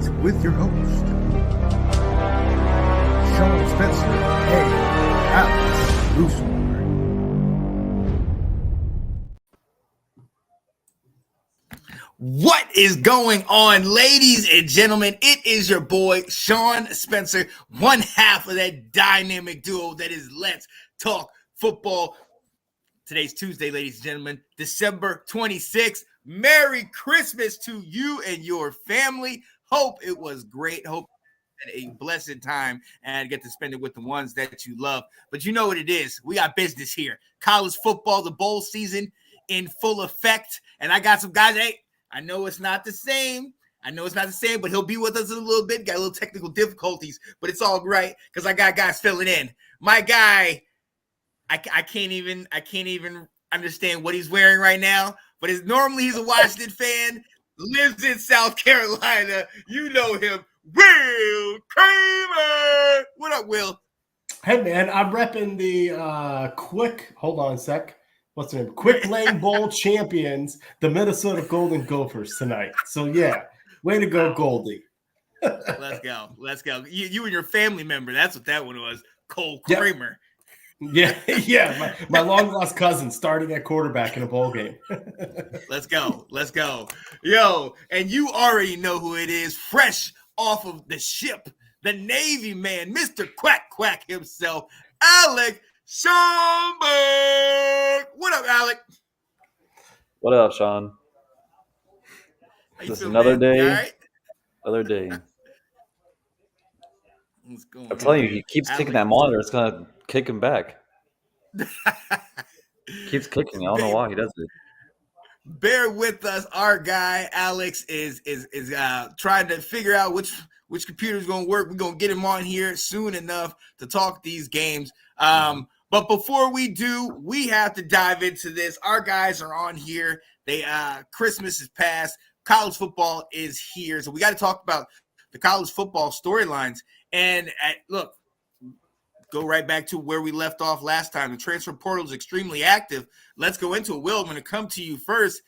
Blowouts with your host, Sean Spencer and Alex Loosemore. What is going on, ladies and gentlemen? It is your boy, Sean Spencer, one half of that dynamic duo that is Let's Talk Football. Today's Tuesday, ladies and gentlemen, December 26th. Merry Christmas to you and your family. Hope it was great. Hope you had a blessed time and get to spend it with the ones that you love. But you know what it is. We got business here. College football, the bowl season in full effect. And I got some guys, hey, I know it's not the same. But he'll be with us in a little bit. Got a little technical difficulties, but it's all right because I got guys filling in. My guy, I can't even understand what he's wearing right now, but normally he's a Washington fan, lives in South Carolina. You know him, Will Kramer. What up, Will? Hey, man, I'm repping the hold on a sec. What's the name? Quick Lane Bowl champions, the Minnesota Golden Gophers tonight. So, yeah, way to go, Goldie. Let's go. You and your family member, that's what that one was, Cole Kramer. Yeah. My long-lost cousin starting at quarterback in a bowl game. Let's go. Yo, and you already know who it is, fresh off of the ship, the Navy man, Mr. Quack himself, Alec Schomburg. What up, Alec? What up, Sean? Just another day. Another day. What's going I'm telling on? you, he keeps kicking that monitor. It's gonna kick him back. Keeps kicking. I don't know why he does it. Bear with us. Our guy Alex is trying to figure out which computer is going to work. We're going to get him on here soon enough to talk these games. But before we do, we have to dive into this. Our guys are on here. Christmas is past. College football is here. So we got to talk about the college football storylines. And look, go right back to where we left off last time. The transfer portal is extremely active. Let's go into it. Will, I'm going to come to you first.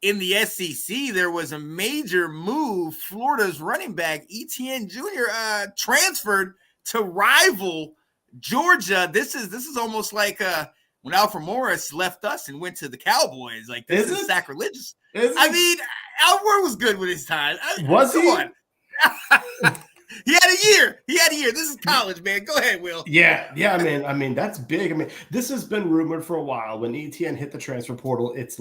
In the SEC, there was a major move. Florida's running back, Etienne Jr., transferred to rival Georgia. This is almost like when Alfred Morris left us and went to the Cowboys. Like, this is sacrilegious. I mean, Alfred was good with his time. Was he? On. He had a year. This is college, man. Go ahead, Will. Yeah, I mean that's big. I mean, this has been rumored for a while. When Etienne hit the transfer portal, it's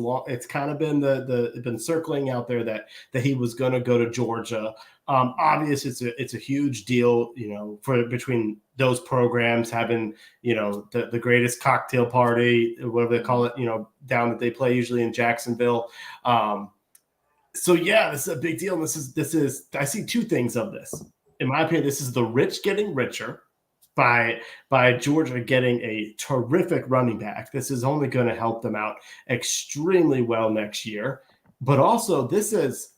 kind of been been circling out there that he was going to go to Georgia. Obviously, it's a huge deal, for between those programs having, the greatest cocktail party, whatever they call it, down that they play usually in Jacksonville. So yeah, this is a big deal. And this is I see two things of this. In my opinion, this is the rich getting richer by Georgia getting a terrific running back. This is only going to help them out extremely well next year. But also, this is,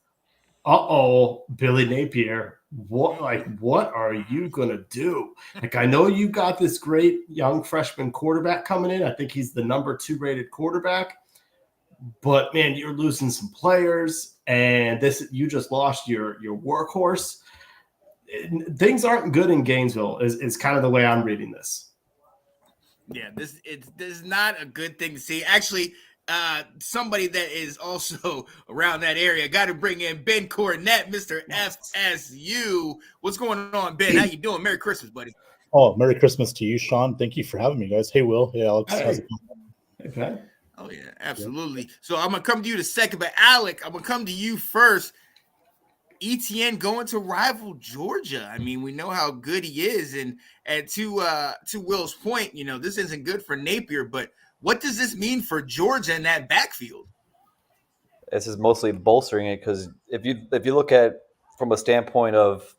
Billy Napier, what are you going to do? Like, I know you got this great young freshman quarterback coming in. I think he's the number 2 rated quarterback. But, man, you're losing some players, and you just lost your workhorse. Things aren't good in Gainesville is kind of the way I'm reading this. Yeah, this is not a good thing to see. Actually, somebody that is also around that area, got to bring in Ben Cornett, Mr. FSU. What's going on, Ben? How you doing? Merry Christmas, buddy. Oh, Merry Christmas to you, Sean. Thank you for having me, guys. Hey, Will. Hey, Alex. Hey. How's it going? Okay. Oh, yeah, absolutely. Yeah. So I'm going to come to you in a second, but Alec, I'm going to come to you first. Etienne going to rival Georgia. I mean, we know how good he is, and to Will's point, this isn't good for Napier. But what does this mean for Georgia in that backfield? This is mostly bolstering it because if you look at from a standpoint of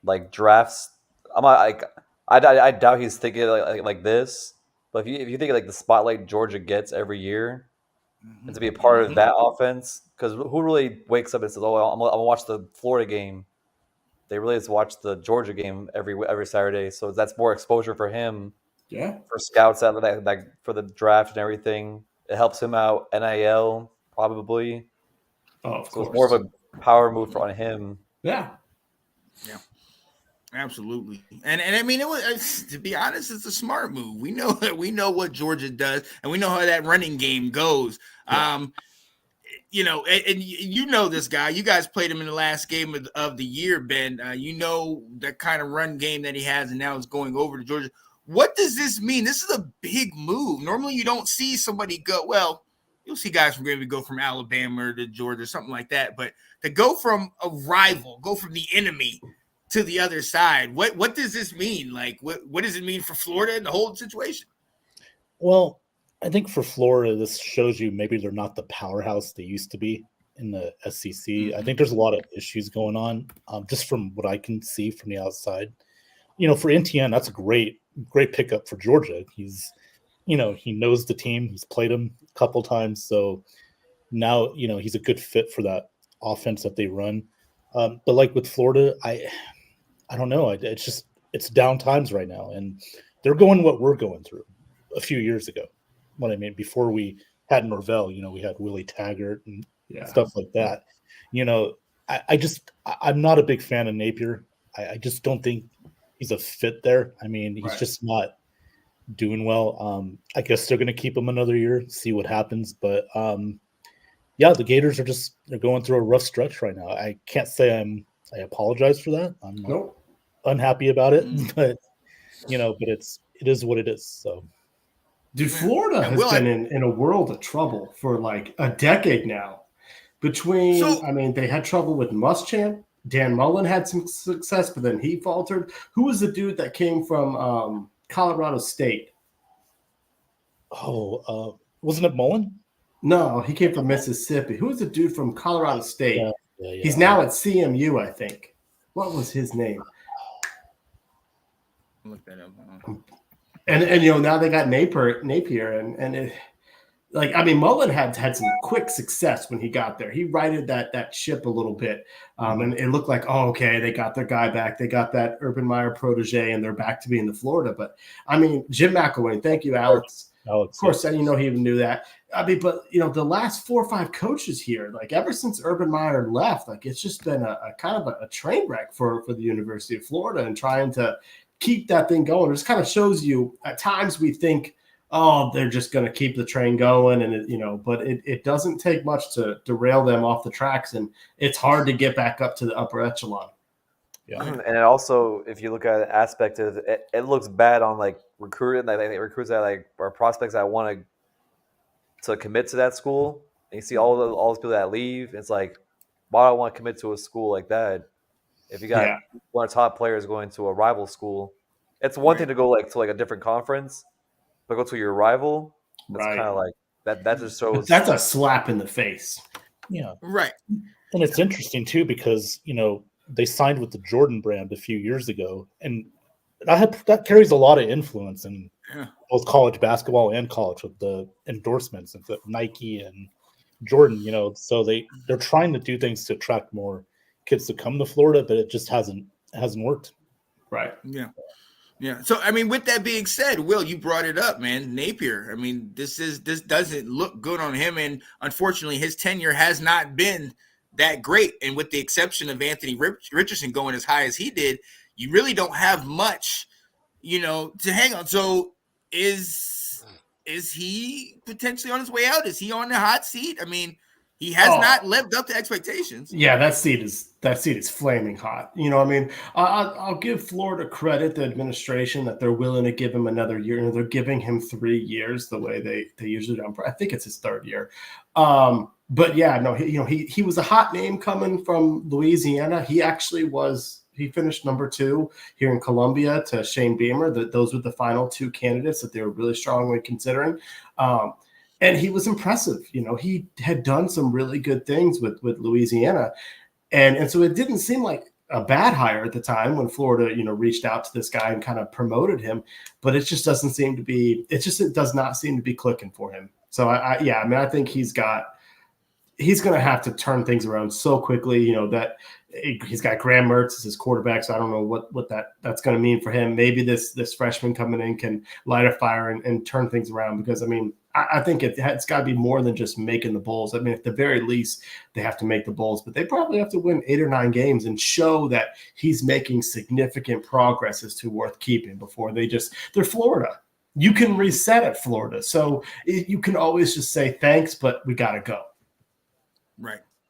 like drafts, I doubt he's thinking like this. But if you think of like the spotlight Georgia gets every year, and to be a part of that offense. Because who really wakes up and says, "Oh, I'm gonna watch the Florida game"? They really just watch the Georgia game every Saturday. So that's more exposure for him. Yeah. For scouts out like for the draft and everything, it helps him out. NIL probably. Oh, of so course. It's more of a power move on him. Yeah. Yeah. Absolutely, and I mean, it was, to be honest, it's a smart move. We know that, we know what Georgia does, and we know how that running game goes. Yeah. You know, and you know this guy. You guys played him in the last game of the year, Ben. You know the kind of run game that he has, and now it's going over to Georgia. What does this mean? This is a big move. Normally, you don't see somebody go. Well, you'll see guys from Green Bay go from Alabama to Georgia, something like that. But to go from a rival, go from the enemy to the other side, what does this mean? Like, what does it mean for Florida and the whole situation? Well, I think for Florida, this shows you maybe they're not the powerhouse they used to be in the SEC. I think there's a lot of issues going on, just from what I can see from the outside. You know, for Etienne, that's a great pickup for Georgia. He's, you know, he knows the team. He's played them a couple times, so now, you know, he's a good fit for that offense that they run. But like with Florida, I don't know. It's down times right now, and they're going what we're going through a few years ago. What I mean, before we had Norvell, you know, we had Willie Taggart and stuff like that. You know, I'm not a big fan of Napier. I just don't think he's a fit there. I mean, he's just not doing well. I guess they're going to keep him another year, see what happens. But yeah, the Gators they're going through a rough stretch right now. I can't say I apologize for that. I'm not unhappy about it, but you know, but it is what it is. So. Dude, Florida has been in a world of trouble for like a decade now. I mean, they had trouble with Muschamp. Dan Mullen had some success, but then he faltered. Who was the dude that came from Colorado State? Oh, wasn't it Mullen? No, he came from Mississippi. Who was the dude from Colorado State? Yeah. He's now at CMU, I think. What was his name? Look that up. And you know, now they got Napier and it, like, I mean, Mullen had some quick success when he got there. He righted that ship a little bit, and it looked like, oh, okay, they got their guy back. They got that Urban Meyer protege, and they're back to being the Florida. But I mean, Jim McElwain, thank you, Alex. Of course, you know, he even knew that. I mean, but you know, the last 4 or 5 coaches here, like ever since Urban Meyer left, like it's just been a kind of a train wreck for the University of Florida, and trying to keep that thing going. It just kind of shows you at times we think, oh, they're just going to keep the train going, and you know, but it doesn't take much to derail them off the tracks, and it's hard to get back up to the upper echelon. Yeah, and it also, if you look at the aspect of it, it looks bad on like recruiting, like recruits that like are prospects that want to commit to that school. And you see all those people that leave. It's like, why do I want to commit to a school like that? If you got one of the top players going to a rival school, it's one thing to go like to like a different conference, but go to your rival. It's kind of like that just shows that's a slap in the face. Yeah, right. And it's interesting too because, you know, they signed with the Jordan brand a few years ago, and that carries a lot of influence in both college basketball and college with the endorsements of Nike and Jordan. You know, so they're trying to do things to attract more kids to come to Florida, but it just hasn't worked. Right. Yeah. So, I mean, with that being said, Will, you brought it up, man. Napier. I mean, this doesn't look good on him, and unfortunately, his tenure has not been that great. And with the exception of Anthony Richardson going as high as he did, you really don't have much, you know, to hang on. So, is he potentially on his way out? Is he on the hot seat? I mean, he has not lived up to expectations. Yeah, that seat is flaming hot. You know, I mean, I'll give Florida credit, the administration, that they're willing to give him another year. And they're giving him 3 years the way they usually do. I think it's his 3rd year. But yeah, no, he was a hot name coming from Louisiana. He finished number 2 here in Columbia to Shane Beamer. Those were the final 2 candidates that they were really strongly considering. And he was impressive. You know, he had done some really good things with Louisiana. And so it didn't seem like a bad hire at the time when Florida, you know, reached out to this guy and kind of promoted him. But it just doesn't seem to be – it does not seem to be clicking for him. So, I mean, I think he's going to have to turn things around so quickly, you know, that he's got Graham Mertz as his quarterback. So I don't know what that's going to mean for him. Maybe this freshman coming in can light a fire and turn things around, because, I mean, I think it's got to be more than just making the bowls. I mean, at the very least, they have to make the bowls, but they probably have to win 8 or 9 games and show that he's making significant progress as to worth keeping before they're Florida. You can reset at Florida. So you can always just say thanks, but we got to go.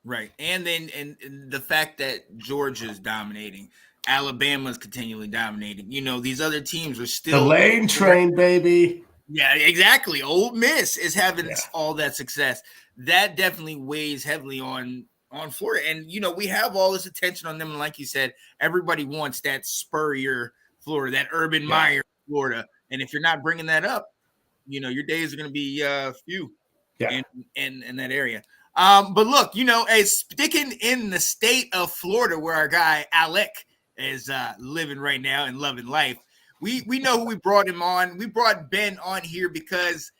Right. And then and the fact that Georgia's dominating, Alabama's continually dominating. These other teams are still the lane train, baby. Yeah, exactly. Ole Miss is having all that success. That definitely weighs heavily on Florida. And, we have all this attention on them. And like you said, everybody wants that Spurrier Florida, that Urban Meyer Florida. And if you're not bringing that up, your days are going to be few in that area. But look, sticking in the state of Florida where our guy Alec is living right now and loving life, we know who we brought him on. We brought Ben on here because,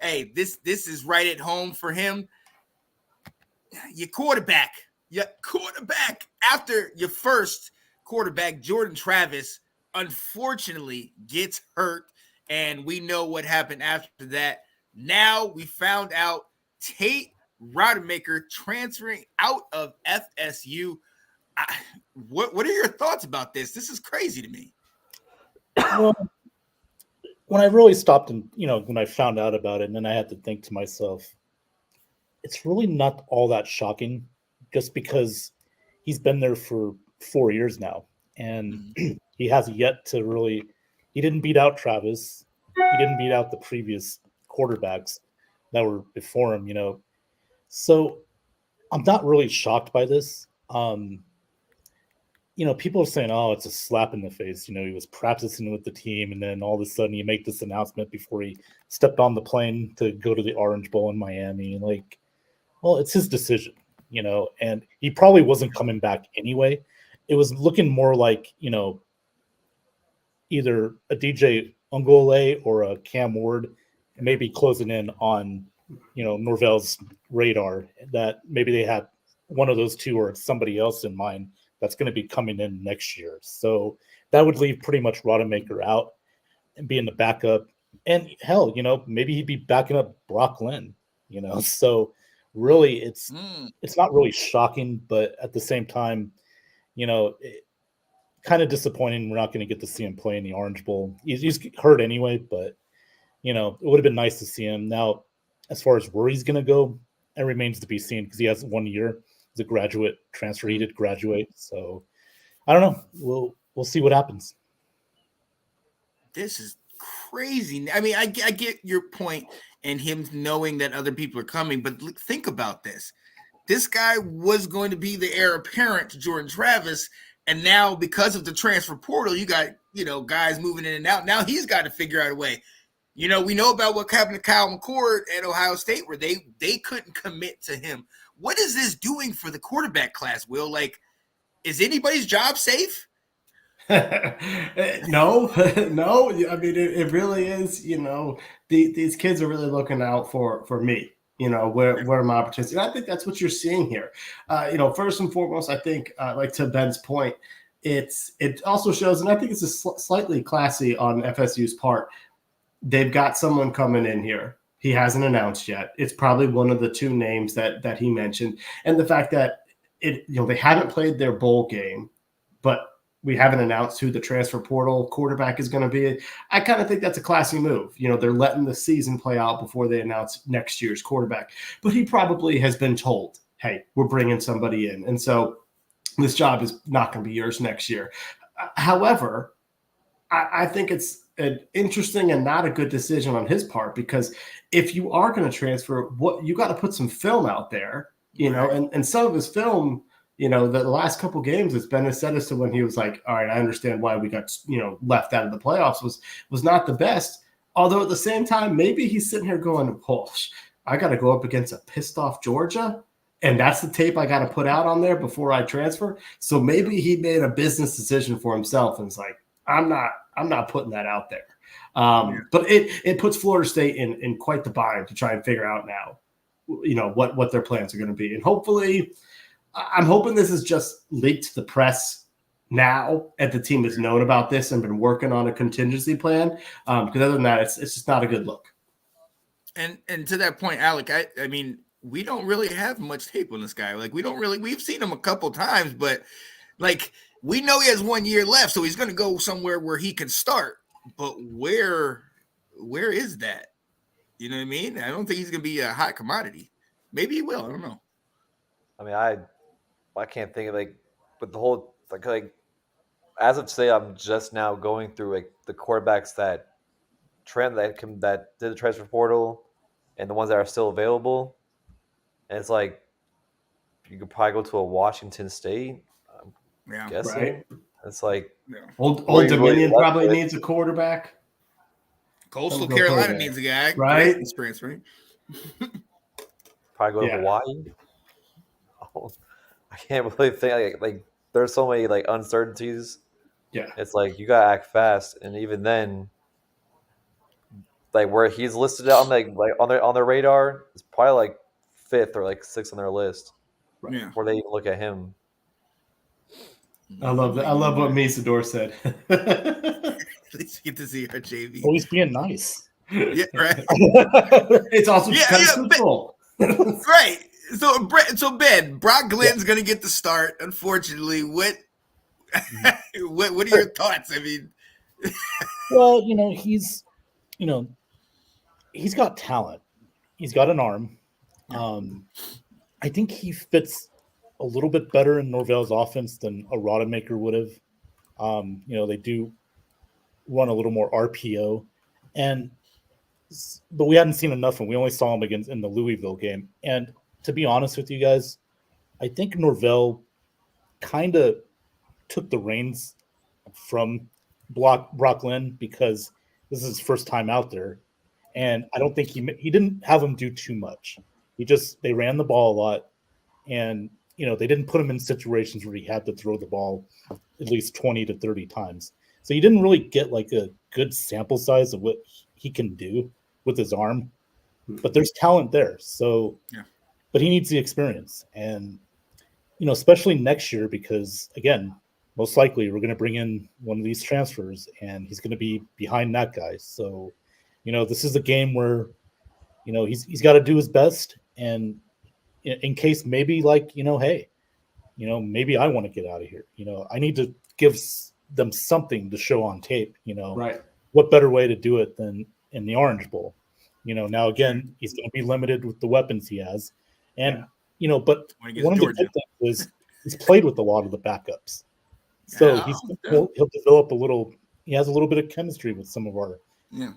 hey, this is right at home for him. Your quarterback after your first quarterback, Jordan Travis, unfortunately gets hurt, and we know what happened after that. Now we found out Tate Rodemaker transferring out of FSU. What are your thoughts about this? This is crazy to me. Well, when I really stopped and, when I found out about it, and then I had to think to myself, it's really not all that shocking just because he's been there for 4 years now. And he has yet to he didn't beat out Travis. He didn't beat out the previous quarterbacks that were before him, So I'm not really shocked by this. People are saying, oh, it's a slap in the face. He was practicing with the team, and then all of a sudden you make this announcement before he stepped on the plane to go to the Orange Bowl in Miami. Well, it's his decision, and he probably wasn't coming back anyway. It was looking more like, either a DJ Ungole or a Cam Ward maybe closing in on, Norvell's radar, that maybe they had one of those two or somebody else in mind that's going to be coming in next year. So that would leave pretty much Rodemaker out and being the backup. And hell, maybe he'd be backing up Brock Lynn, So really it's not really shocking, but at the same time, kind of disappointing. We're not going to get to see him play in the Orange Bowl. He's hurt anyway, but, it would have been nice to see him. Now, as far as where he's going to go, it remains to be seen because he has 1 year. He's a graduate transfer. He did graduate. So I don't know. We'll see what happens. This is crazy. I mean, I get your point and him knowing that other people are coming, but think about this. This guy was going to be the heir apparent to Jordan Travis, and now because of the transfer portal, you got, guys moving in and out. Now he's got to figure out a way. We know about what happened to Kyle McCord at Ohio State where they couldn't commit to him. What is this doing for the quarterback class, Will? Is anybody's job safe? No. I mean, it really is, these kids are really looking out for me, where are my opportunities? And I think that's what you're seeing here. First and foremost, I think, like to Ben's point, it also shows, and I think it's a slightly classy on FSU's part. They've got someone coming in here. He hasn't announced yet. It's probably one of the two names that he mentioned. And the fact that they haven't played their bowl game, but we haven't announced who the transfer portal quarterback is going to be. I kind of think that's a classy move. They're letting the season play out before they announce next year's quarterback. But he probably has been told, hey, we're bringing somebody in. And so this job is not going to be yours next year. However, I think it's an interesting and not a good decision on his part, because if you are going to transfer, you got to put some film out there, and some of his film, the last couple games has been said as to when he was like, all right, I understand why we got, left out of the playoffs was not the best. Although at the same time, maybe he's sitting here going, oh, I got to go up against a pissed off Georgia. And that's the tape I got to put out on there before I transfer. So maybe he made a business decision for himself and it's like, I'm not putting that out there. But it puts Florida State in quite the bind to try and figure out now, what their plans are going to be. And hopefully, I'm hoping this is just leaked to the press now, and the team has known about this and been working on a contingency plan. Because other than that, it's just not a good look. And to that point, Alec, I mean, we don't really have much tape on this guy. Like, we've seen him a couple times, but like, we know he has 1 year left, so he's going to go somewhere where he can start. But where is that? You know what I mean? I don't think he's going to be a hot commodity. Maybe he will. I don't know. I mean, I can't think of like, but the whole like as of today, I'm just now going through like the quarterbacks that did the transfer portal, and the ones that are still available, and it's like you could probably go to a Washington State. I'm Yeah. guessing Right. it's like Old Where you Dominion really probably left it. needs a quarterback. Coastal Go Carolina quarterback. needs a guy. Right? Great experience, right? probably go to Yeah. Hawaii. Oh, I can't really think like there's so many like uncertainties. Yeah. It's like you gotta act fast, and even then, like where he's listed on like on their radar, it's probably like fifth or like sixth on their list Right. Yeah. before they even look at him. I love that. I love what Mesador said. At least you get to see our JV. Always being nice. Yeah, right. It's also Yeah, kind yeah, of truthful. Right. So Ben, Brock Glenn's gonna get the start. Unfortunately, what are your thoughts? I mean, Well, he's got talent. He's got an arm. I think he fits a little bit better in Norvell's offense than a Rodemaker would have. They do run a little more RPO, but we hadn't seen enough, and we only saw him against in the Louisville game. And to be honest with you guys, I think Norvell kind of took the reins from Brock Glenn because this is his first time out there, and I don't think he didn't have him do too much. They ran the ball a lot, and they didn't put him in situations where he had to throw the ball at least 20 to 30 times. So you didn't really get like a good sample size of what he can do with his arm, but there's talent there. So, yeah. But he needs the experience, and especially next year, because again, most likely we're going to bring in one of these transfers, and he's going to be behind that guy. So, this is a game where, he's got to do his best, and in case maybe hey, maybe I want to get out of here. I need to give them something to show on tape. Right. What better way to do it than in the Orange Bowl? Now again, he's going to be limited with the weapons he has, and but one of the good things is he's played with a lot of the backups, so he'll develop a little. He has a little bit of chemistry with some of our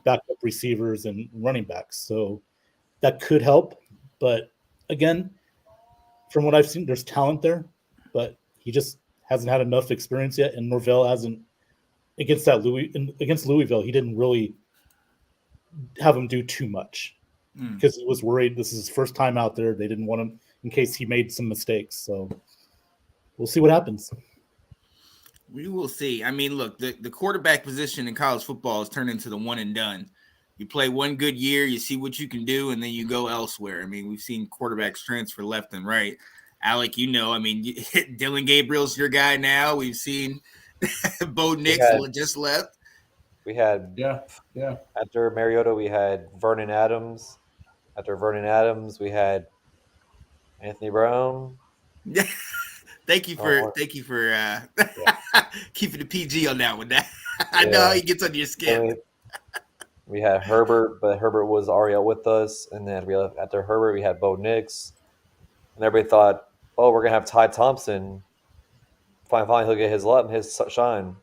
backup receivers and running backs, so that could help. But again, from what I've seen, there's talent there, but he just hasn't had enough experience yet, and Norvell hasn't against Louisville. He didn't really have him do too much because he was worried. This is his first time out there. They didn't want him in case he made some mistakes. So we'll see what happens. We will see. I mean, look, the quarterback position in college football has turned into the one and done. You play one good year, you see what you can do, and then you go elsewhere. I mean, we've seen quarterbacks transfer left and right. Alec, I mean, Dylan Gabriel's your guy now. We've seen Bo Nix just left. We had after Mariota, we had Vernon Adams. After Vernon Adams, we had Anthony Brown. Yeah. Thank you for keeping the PG on that one. I know how he gets under your skin. We had Herbert, but Herbert was already out with us, and then after Herbert, we had Bo Nix, and everybody thought, "Oh, we're gonna have Ty Thompson. Finally, he'll get his shine."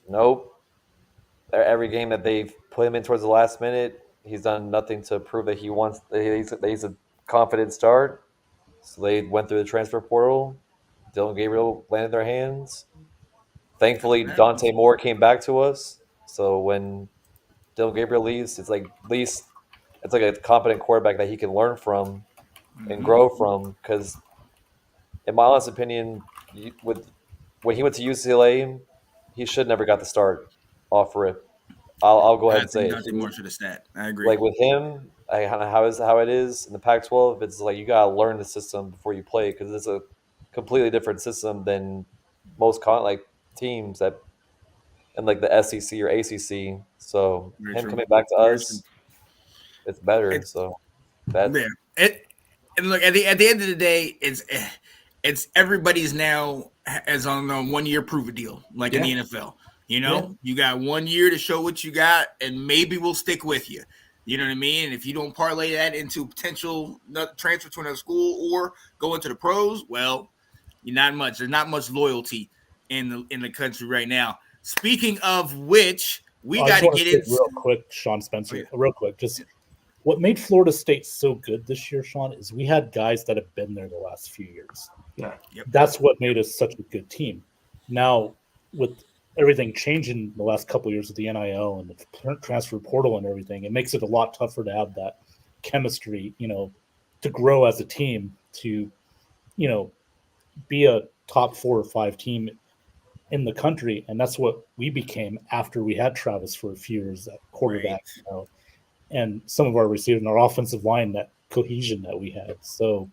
Nope. Every game that they've put him in towards the last minute, he's done nothing to prove that he's a confident start. So they went through the transfer portal. Dylan Gabriel landed their hands. Thankfully, Dante Moore came back to us. So when Dylan Gabriel leaves, it's like at least it's like a competent quarterback that he can learn from and grow from. Because, in my honest opinion, when he went to UCLA, he should never got the start off rip. I'll go ahead and say Dante Moore should have stat. I agree. Like with him, how it is in the Pac-12. It's like you gotta learn the system before you play because it's a completely different system than most teams that in like the SEC or ACC. So him coming back to us, It's better. It's So that's yeah. And look at the end of the day, it's everybody's now as on a 1 year prove a deal, like in the NFL. You got 1 year to show what you got, and maybe we'll stick with you. You know what I mean? And if you don't parlay that into potential transfer to another school or go into the pros, well, you're not much. There's not much loyalty in the country right now. Speaking of which, we got to get in real quick, Sean Spencer. Oh, yeah. Real quick, just what made Florida State so good this year, Sean, is we had guys that have been there the last few years. Yeah, that's what made us such a good team. Now, with everything changing the last couple of years with the NIL and the transfer portal and everything, it makes it a lot tougher to have that chemistry, to grow as a team, to, be a top 4 or 5 team in the country. And that's what we became after we had Travis for a few years at quarterback, right. And some of our receivers and our offensive line, that cohesion that we had. So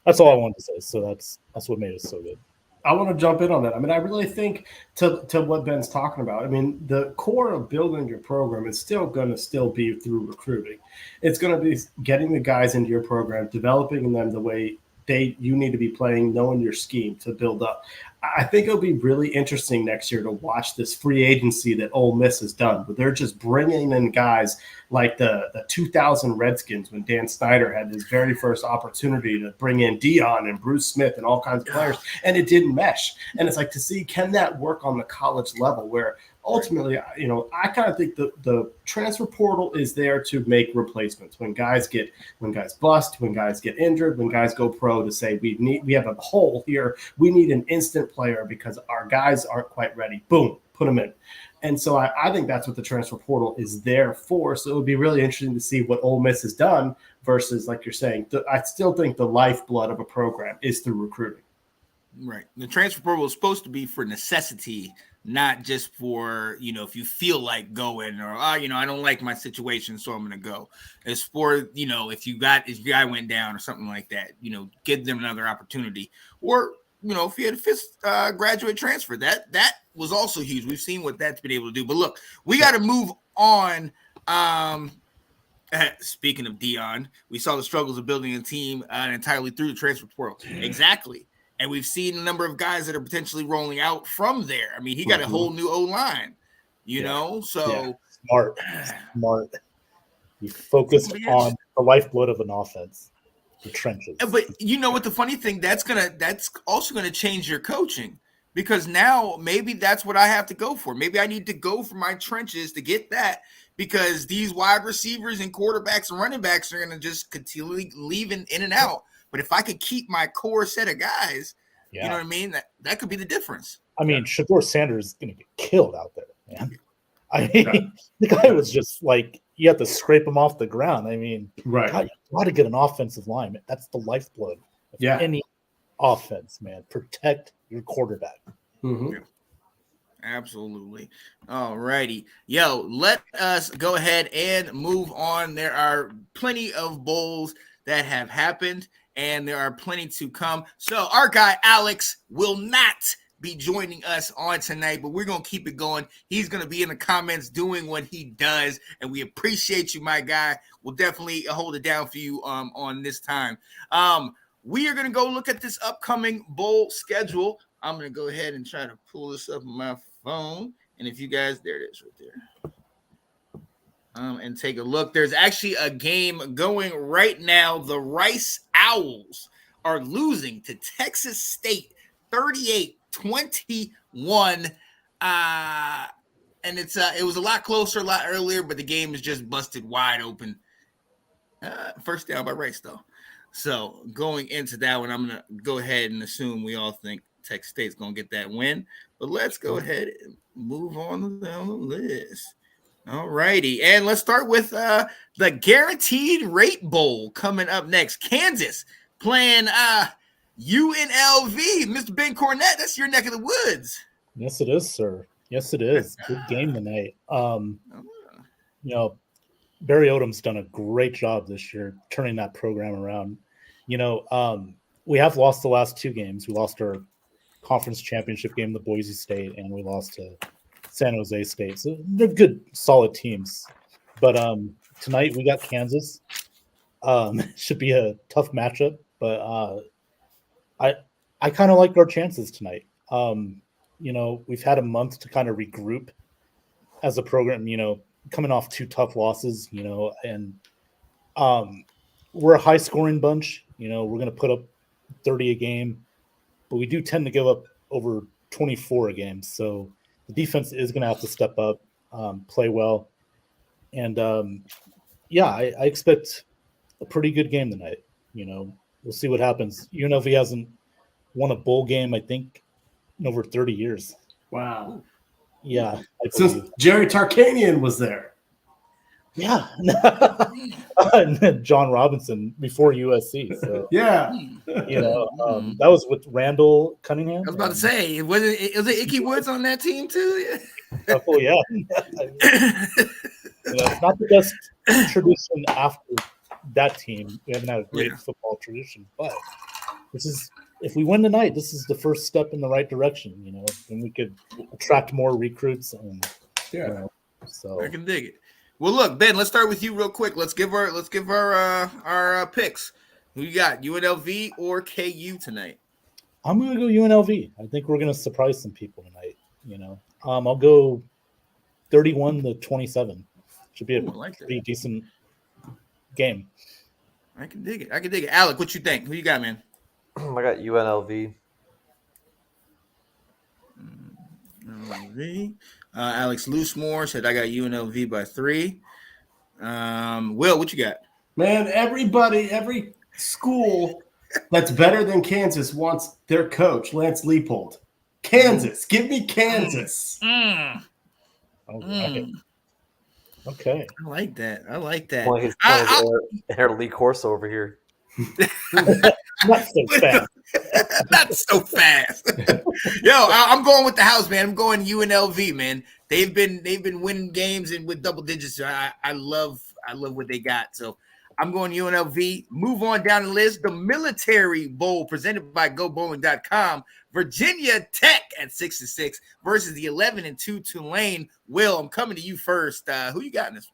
that's all I wanted to say. So that's what made us so good. I want to jump in on that. I mean, I really think to what Ben's talking about, I mean, the core of building your program is still going to be through recruiting. It's going to be getting the guys into your program, developing them the way you need to be playing, knowing your scheme to build up. I think it'll be really interesting next year to watch this free agency that Ole Miss has done, but they're just bringing in guys like the 2000 Redskins when Dan Snyder had his very first opportunity to bring in Dion and Bruce Smith and all kinds of players, and it didn't mesh. And it's like to see, can that work on the college level where ultimately, I kind of think the transfer portal is there to make replacements when guys bust, when guys get injured, when guys go pro, to say we have a hole here. We need an instant player because our guys aren't quite ready. Boom, put them in. And so I think that's what the transfer portal is there for. So it would be really interesting to see what Ole Miss has done versus, like you're saying, I still think the lifeblood of a program is through recruiting. Right. The transfer portal is supposed to be for necessity, not just for, if you feel like going or, I don't like my situation, so I'm going to go. It's for, if your guy went down or something like that, give them another opportunity. Or, if you had a fifth graduate transfer, that was also huge. We've seen what that's been able to do. But look, we got to move on. Speaking of Dion, we saw the struggles of building a team entirely through the transfer portal. Exactly. And we've seen a number of guys that are potentially rolling out from there. I mean, he got a whole new O-line, so smart. You focused on the lifeblood of an offense, the trenches. But what the funny thing, that's also gonna change your coaching, because now maybe that's what I have to go for. Maybe I need to go for my trenches to get that, because these wide receivers and quarterbacks and running backs are gonna just continually leave in and out. But if I could keep my core set of guys, you know what I mean? That could be the difference. I mean, Shador Sanders is going to get killed out there, man. I mean, the guy was just like, you have to scrape him off the ground. I mean, right. God, you got to get an offensive line. That's the lifeblood of any offense, man. Protect your quarterback. Mm-hmm. Yeah. Absolutely. All righty. Let us go ahead and move on. There are plenty of bowls that have happened, and there are plenty to come. So our guy Alex will not be joining us on tonight, but we're going to keep it going. He's going to be in the comments doing what he does, and we appreciate you, my guy. We'll definitely hold it down for you on this time. We are going to go look at this upcoming bowl schedule. I'm going to go ahead and try to pull this up on my phone, and if you guys, there it is right there. And take a look. There's actually a game going right now. The Rice Owls are losing to Texas State 38-21. And it was a lot closer, a lot earlier, but the game is just busted wide open. First down by Rice, though. So going into that one, I'm going to go ahead and assume we all think Texas State's going to get that win. But let's go ahead and move on down the list. All righty. And let's start with the Guaranteed Rate Bowl coming up next. Kansas playing UNLV. Mr. Ben Cornett, that's your neck of the woods. Yes, it is, sir. Yes, it is. Good game tonight. Barry Odom's done a great job this year turning that program around. We have lost the last 2 games. We lost our conference championship game to Boise State, and we lost to San Jose State. So they're good, solid teams. But tonight we got Kansas. Should be a tough matchup, but I kind of like our chances tonight. We've had a month to kind of regroup as a program. Coming off 2 tough losses. And we're a high scoring bunch. We're going to put up 30 a game, but we do tend to give up over 24 a game. So the defense is going to have to step up, play well. And I expect a pretty good game tonight. We'll see what happens. UNLV hasn't won a bowl game, I think, in over 30 years. Wow. Yeah. Since Jerry Tarkanian was there. Yeah. And then John Robinson before USC. So Yeah. that was with Randall Cunningham. I was about to say, was it Icky Woods on that team too? Oh yeah. It's not the best tradition after that team. We haven't had a great football tradition, but if we win tonight, this is the first step in the right direction, and we could attract more recruits and so I can dig it. Well, look, Ben, let's start with you real quick. Let's give our picks. Who you got, UNLV or KU tonight? I'm gonna go UNLV. I think we're gonna surprise some people tonight. I'll go 31-27. Should be a pretty decent game. I can dig it. Alec, what you think? Who you got, man? I got UNLV. Alex Loosemore said I got UNLV by 3. Will, what you got? Man, every school that's better than Kansas wants their coach, Lance Leipold. Kansas. Give me Kansas. All right. Okay. I like that. Well, he's Air Lee Corso over here. Not so fast. Not so fast. Yo, I'm going with the house, man. I'm going UNLV, man. They've been winning games and with double digits. I love what they got. So I'm going UNLV. Move on down the list. The Military Bowl presented by GoBowling.com. Virginia Tech at 6-6 versus the 11-2 Tulane. Will, I'm coming to you first. Who you got in this one?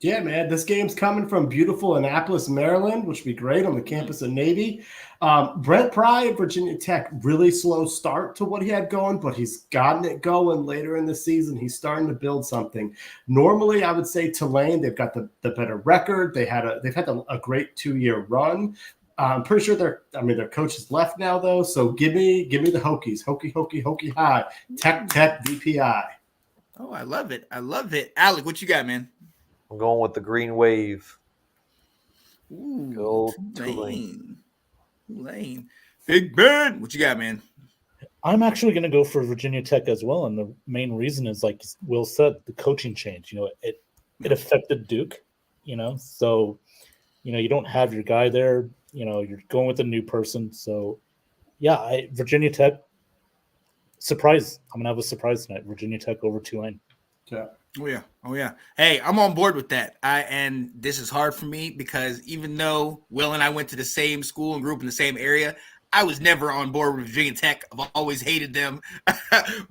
Yeah, man, this game's coming from beautiful Annapolis, Maryland, which would be great on the campus of Navy. Brent Pry at Virginia Tech, really slow start to what he had going, but he's gotten it going later in the season. He's starting to build something. Normally, I would say Tulane, they've got the better record. They've had a great 2-year run. I'm pretty sure their coach is left now, though. So give me the Hokies. Hokie high. Tech VPI. Oh, I love it. Alec, what you got, man? I'm going with the Green Wave. Ooh, Go Tulane. Big Ben, what you got, man? I'm actually going to go for Virginia Tech as well, and the main reason is, like Will said, the coaching change. It affected Duke. So you don't have your guy there. You're going with a new person. So yeah, Virginia Tech surprise. I'm gonna have a surprise tonight. Virginia Tech over Tulane. Yeah. Oh yeah. Hey, I'm on board with that. And this is hard for me because even though Will and I went to the same school and grew up in the same area, I was never on board with Virginia Tech. I've always hated them.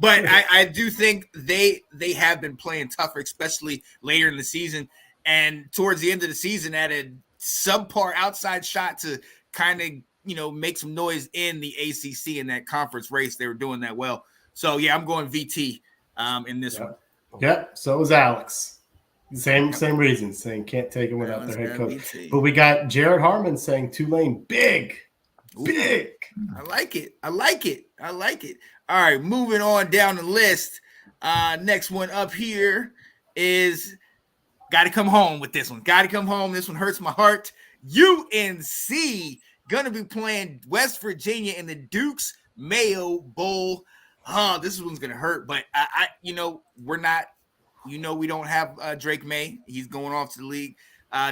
But I do think they have been playing tougher, especially later in the season. And towards the end of the season, at a subpar outside shot to kind of, make some noise in the ACC in that conference race. They were doing that well. So, yeah, I'm going VT in this one. Yeah, so is Alex. Same reason, saying can't take him without their head coach. VT. But we got Jared Harmon saying Tulane big. Big. I like it. All right, moving on down the list. Next one up here is got to come home with this one. This one hurts my heart. UNC going to be playing West Virginia in the Duke's Mayo Bowl. This one's going to hurt, but we're not, we don't have Drake May. He's going off to the league.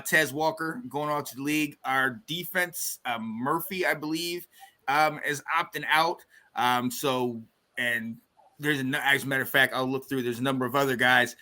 Tez Walker going off to the league. Our defense, Murphy, I believe, is opting out. And there's as a matter of fact, I'll look through. There's a number of other guys.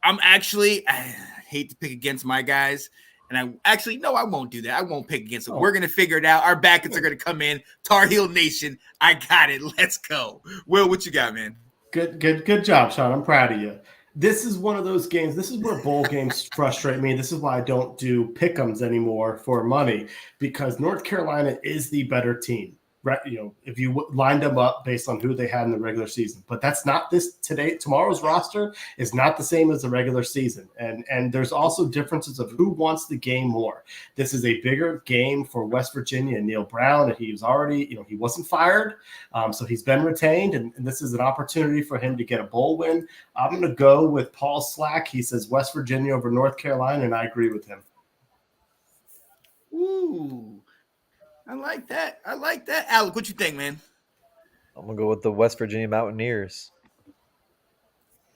I hate to pick against my guys. And I won't do that. I won't pick against them. We're going to figure it out. Our Backets are going to come in. Tar Heel Nation. I got it. Let's go. Will, what you got, man? Good job, Sean. I'm proud of you. This is one of those games. This is where bowl games frustrate me. This is why I don't do pick'ems anymore for money, because North Carolina is the better team. Right? If you lined them up based on who they had in the regular season, but that's not tomorrow's roster is not the same as the regular season. And there's also differences of who wants the game more. This is a bigger game for West Virginia and Neil Brown. And he was already, he wasn't fired. So he's been retained. And this is an opportunity for him to get a bowl win. I'm going to go with Paul Slack. He says West Virginia over North Carolina, and I agree with him. Ooh. I like that. Alec, what you think, man? I'm gonna go with the West Virginia Mountaineers.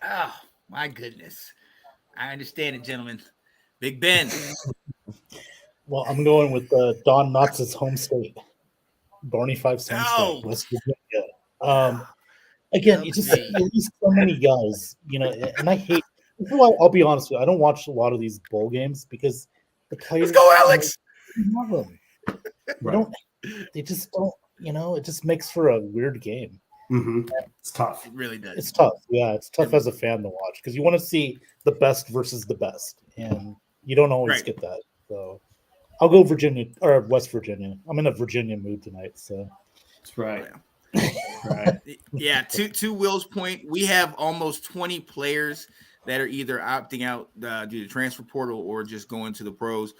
Oh, my goodness. I understand it, gentlemen. Big Ben. Well, I'm going with Don Knotts' home state, Barney Fife's home state, West Virginia. Again, you just lose so many guys, and I hate. This is why I'll be honest with you. I don't watch a lot of these bowl games because the players. Let's go, Alex. Love them. They just don't. It just makes for a weird game. Mm-hmm. It's tough. It really does. It's tough. Yeah, it's tough as a fan to watch because you want to see the best versus the best, and you don't always get that. So I'll go Virginia or West Virginia. I'm in a Virginia mood tonight, so that's right. Right. Yeah. To Will's point, we have almost 20 players that are either opting out due to transfer portal or just going to the pros.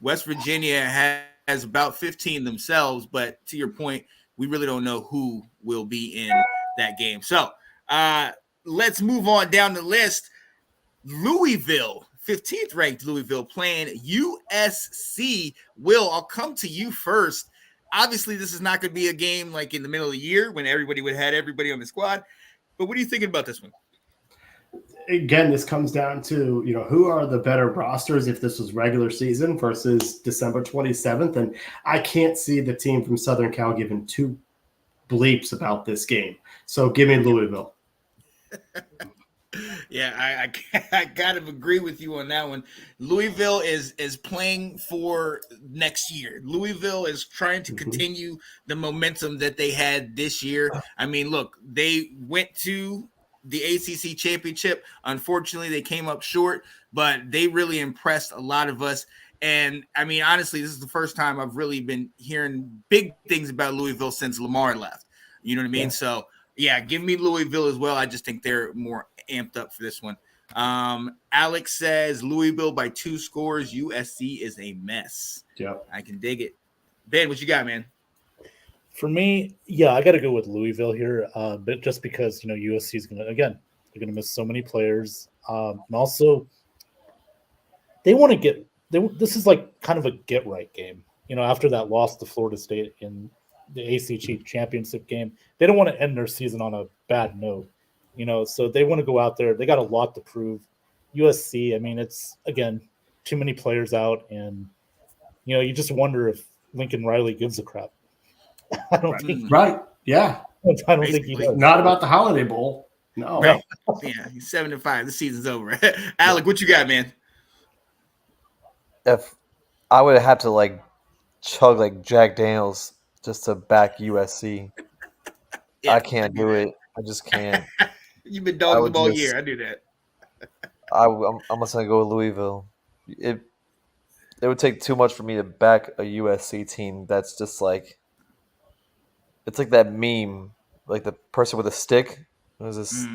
West Virginia has about 15 themselves, but to your point, we really don't know who will be in that game. So let's move on down the list. Louisville, 15th ranked Louisville playing USC. Will, I'll come to you first. Obviously, this is not going to be a game like in the middle of the year when everybody would have had everybody on the squad. But what are you thinking about this one? Again, this comes down to, who are the better rosters if this was regular season versus December 27th. And I can't see the team from Southern Cal giving two bleeps about this game. So give me Louisville. Yeah, I gotta agree with you on that one. Louisville is playing for next year. Louisville is trying to continue the momentum that they had this year. I mean, look, they went to the ACC championship. Unfortunately, they came up short, but they really impressed a lot of us. And I mean, honestly, this is the first time I've really been hearing big things about Louisville since Lamar left. You know what I mean? Yeah. So yeah, give me Louisville as well. I just think they're more amped up for this one. Alex says Louisville by 2 scores. USC is a mess. Yeah, I can dig it. Ben, what you got, man? For me, yeah, I got to go with Louisville here, but just because USC is they're gonna miss so many players, and also they want to get. This is like kind of a get right game, after that loss to Florida State in the ACC championship game. They don't want to end their season on a bad note, so they want to go out there. They got a lot to prove. USC, I mean, it's again too many players out, and you just wonder if Lincoln Riley gives a crap. I don't think. Right. Yeah. I don't think he does. Not about the Holiday Bowl. No. Right. Yeah, he's 7-5. The season's over. Alec, what you got, man? If I would have to chug like Jack Daniels just to back USC, I can't do it. I just can't. You've been dogging them all year. I do that. I'm just gonna go with Louisville. It would take too much for me to back a USC team that's just it's like that meme, like the person with a stick. What is this?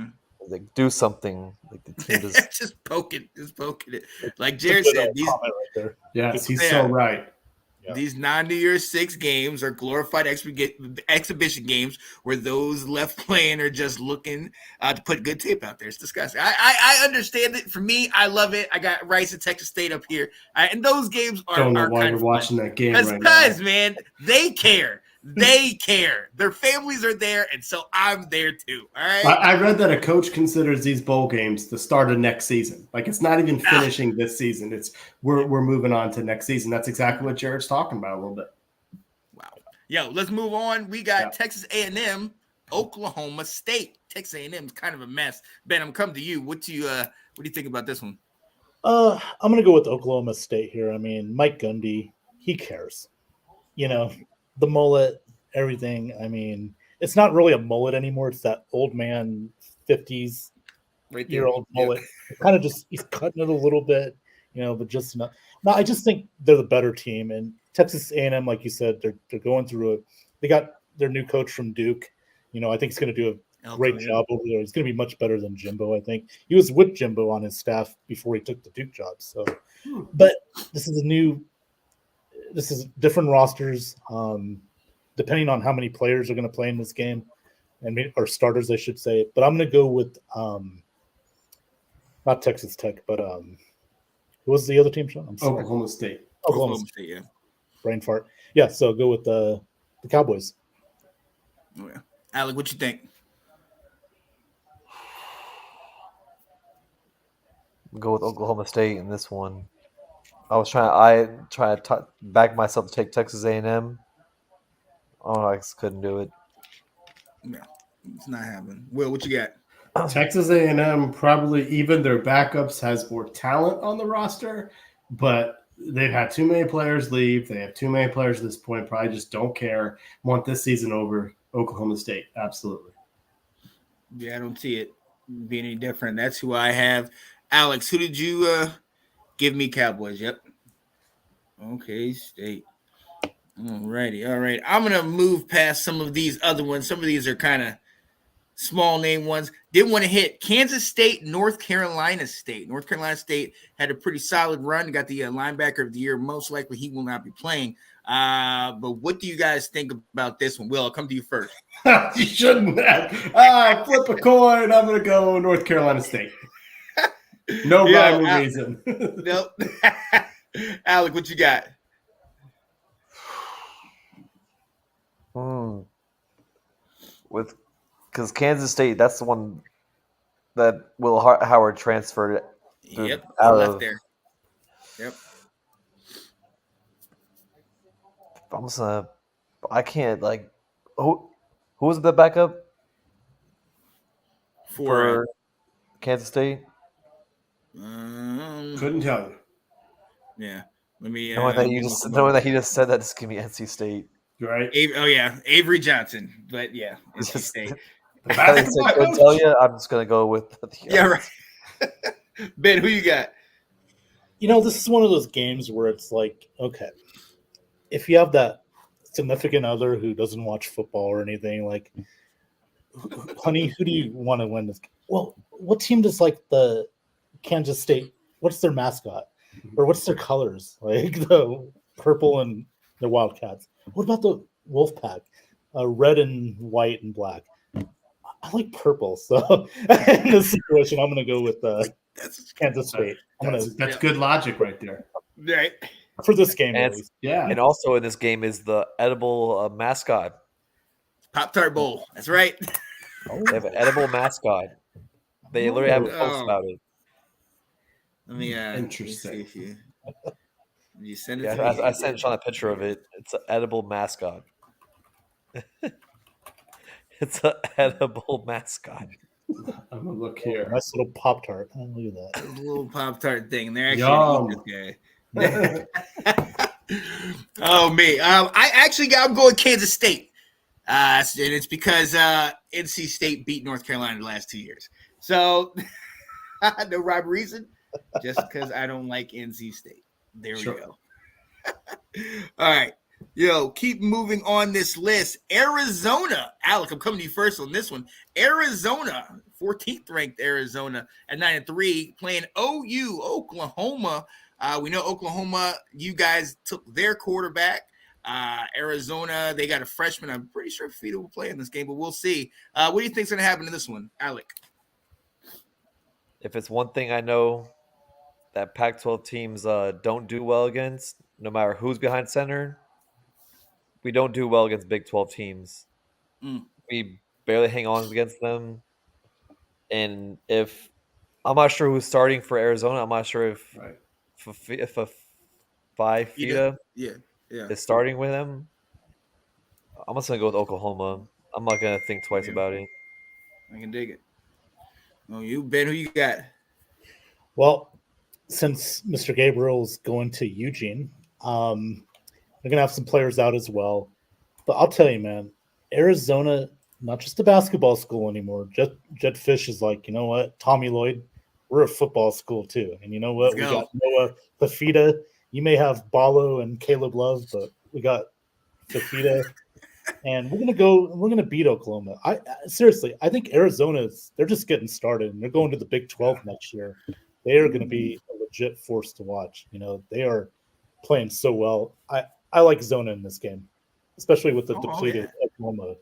Do something. Like the team just poke it. Like Jared said, yes, he's so right. Yeah. These non-New Year's 6 games are glorified exhibition games where those left playing are just looking to put good tape out there. It's disgusting. I understand it. For me, I love it. I got Rice and Texas State up here, and those games are. Don't know why you're watching that game right now. Because, man, they care. They care. Their families are there, and so I'm there too. All right. I read that a coach considers these bowl games the start of next season. Like it's not even finishing this season. It's we're moving on to next season. That's exactly what Jared's talking about a little bit. Wow. Yo, let's move on. We got Texas A&M, Oklahoma State. Texas A&M is kind of a mess. Ben, I'm coming to you. What do you think about this one? I'm gonna go with Oklahoma State here. I mean, Mike Gundy, he cares. The mullet, everything. I mean, it's not really a mullet anymore. It's that old man 50s right there. year old Yep. mullet. Kind of just he's cutting it a little bit, but just enough. No, I just think they're the better team. And Texas A&M, like you said, they're going through it. They got their new coach from Duke. I think he's going to do a great job over there. He's going to be much better than Jimbo. I think he was with Jimbo on his staff before he took the Duke job. So, but this is different rosters. Depending on how many players are going to play in this game, or starters, I should say. But I'm going to go with not Texas Tech, but who was the other team, Sean? I'm sorry. Oklahoma State. Oklahoma State, yeah. Brain fart. Yeah, so go with the Cowboys. Oh, yeah. Alec, what you think? Go with Oklahoma State in this one. I try to back myself to take Texas A&M. Oh, I just couldn't do it. No, it's not happening. Will, what you got? Texas A&M, probably even their backups, has more talent on the roster, but they've had too many players leave. They have too many players at this point. Probably just don't care. Want this season over. Oklahoma State, absolutely. Yeah, I don't see it being any different. That's who I have. Alex, who did you give me? Cowboys. Yep. Okay, State. Alrighty, all right. I'm gonna move past some of these other ones. Some of these are kind of small name ones. Didn't want to hit Kansas State, North Carolina State. North Carolina State had a pretty solid run. Got the linebacker of the year. Most likely he will not be playing. But what do you guys think about this one? Will, I'll come to you first. You shouldn't have. Flip a coin. I'm going to go North Carolina State. No rhyme or reason. Nope. Alec, what you got? Because Kansas State, that's the one that Will Howard transferred. Yep, out left of there. Yep. I can't who was the backup for Kansas State? Couldn't tell you. Yeah. Let me. Knowing that he just said that, just give me NC State. Right? Avery Johnson. But yeah, NC State. I couldn't tell you. I'm just gonna go with right. Ben, who you got? This is one of those games where it's like, okay, if you have that significant other who doesn't watch football or anything, like, honey, who do you want to win this? Well, what team does the Kansas State? What's their mascot, or what's their colors? Like the purple and the Wildcats. What about the Wolfpack? Red and white and black. I like purple, so in this situation, I'm going to go with Kansas State. That's good logic right there. Right. For this game, and at least. Yeah. And also in this game is the edible mascot. Pop-Tart Bowl. That's right. They have an edible mascot. They literally have a post about it. Let me interesting. See if you send it to me. I sent Sean a picture of it. It's an edible mascot. It's an edible mascot. I'm gonna look here. Nice little Pop-Tart. Oh, look at that. A little Pop-Tart thing. They're actually eat this guy. Oh me. I'm going Kansas State. And it's because NC State beat North Carolina the last 2 years. So no rhyme or reason. Just because I don't like NC State. There we go. All right. Keep moving on this list. Arizona. Alec, I'm coming to you first on this one. Arizona, 14th ranked Arizona at 9-3, playing OU, Oklahoma. We know Oklahoma, you guys took their quarterback. Arizona, they got a freshman. I'm pretty sure Fito will play in this game, but we'll see. What do you think's going to happen in this one, Alec? If it's one thing I know that Pac-12 teams don't do well against, no matter who's behind center, we don't do well against Big 12 teams. We barely hang on against them. And if I'm not sure who's starting for Arizona, I'm not sure if Fida is starting with them. I'm just gonna go with Oklahoma. I'm not gonna think twice about it. I can dig it. Oh, you Ben, who you got? Well, since Mr. Gabriel's going to Eugene, they're going to have some players out as well. But I'll tell you, man, Arizona not just a basketball school anymore. Jet Fish is like, you know what, Tommy Lloyd, we're a football school too. And you know what? Let's We go. got Noah Fafita. You may have Balo and Caleb Love, but we got Fafita. And we're gonna beat Oklahoma. I seriously, I think they're just getting started and they're going to the Big 12 next year. They are gonna be a legit force to watch. You know, they are playing so well. I like Zona in this game, especially with the depleted Oklahoma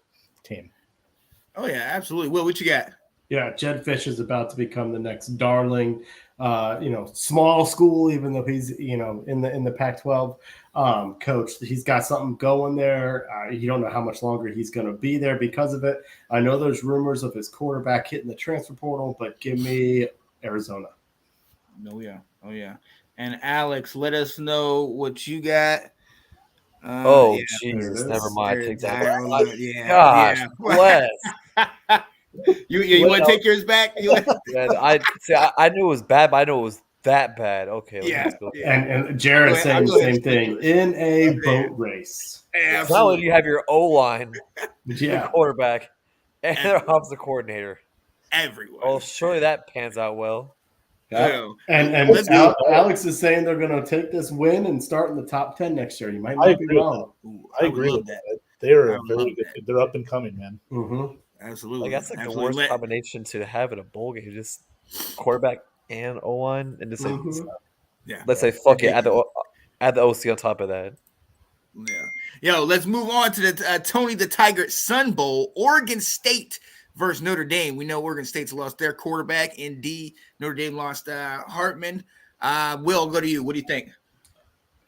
team. Oh yeah, absolutely. Will, what you got? Yeah, Jed Fish is about to become the next darling, small school. Even though he's in the Pac-12 coach, he's got something going there. You don't know how much longer he's going to be there because of it. I know there's rumors of his quarterback hitting the transfer portal, but give me Arizona. Oh yeah. And Alex, let us know what you got. Jesus, there it never is. mind. Take that. Yeah. Bless. You want to take yours back? Yeah, I knew it was bad, but I know it was that bad. Okay, Yeah. let's go. And Jared's saying the same thing in a boat race. Not only do you have your O line, your Yeah, quarterback, and their offensive coordinator. Everyone. Oh, surely that pans out well. yeah. And Alex is saying they're going to take this win and start in the top 10 next year. You might not be wrong. I agree with that. They are very good. They're up and coming, man. Mm-hmm. Absolutely. Like that's like the worst combination to have in a bowl game. Just quarterback and O line, and just like let's say fuck it, add the OC on top of that. Yeah. Yo, let's move on to the Tony the Tiger Sun Bowl. Oregon State versus Notre Dame. We know Oregon State's lost their quarterback. Indeed, Notre Dame lost Hartman. Will, I'll go to you. What do you think?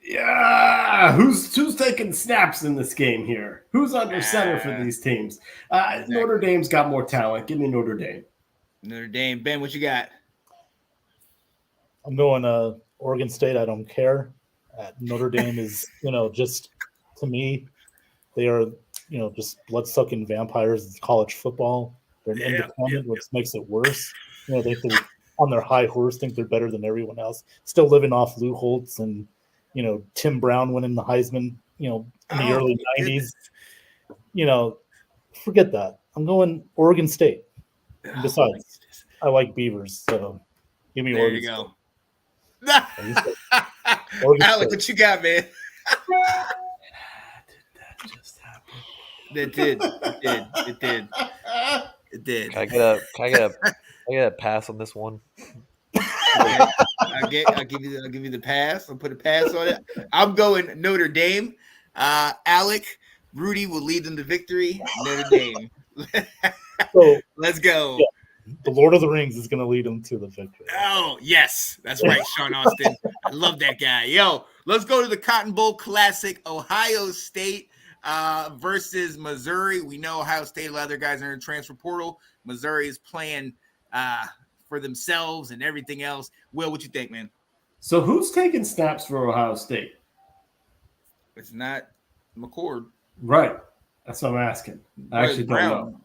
Yeah, who's taking snaps in this game here? Who's under center for these teams? Exactly. Notre Dame's got more talent. Give me Notre Dame. Notre Dame. Ben, what you got? I'm going Oregon State. I don't care. Notre Dame is, just to me, they are, just blood-sucking vampires of college football. They're independent, which makes it worse. They think they're on their high horse, think they're better than everyone else. Still living off Lou Holtz and Tim Brown winning the Heisman, in the early 90s. Forget that. I'm going Oregon State. And besides, I like Beavers, so give me Oregon State. Alex, what you got, man? Did that just happen? It did. Can I get a pass on this one? Okay. I'll give you the pass. I'll put a pass on it. I'm going Notre Dame. Alec, Rudy will lead them to victory. Notre Dame. So, let's go. Yeah. The Lord of the Rings is going to lead them to the victory. Oh, yes. That's right, Sean Austin. I love that guy. Yo, let's go to the Cotton Bowl Classic. Ohio State versus Missouri. We know Ohio State, a lot of their guys are in the transfer portal. Missouri is playing for themselves and everything else. Will, what you think, man? So who's taking snaps for Ohio State? It's not McCord. Right. That's what I'm asking. I actually don't know.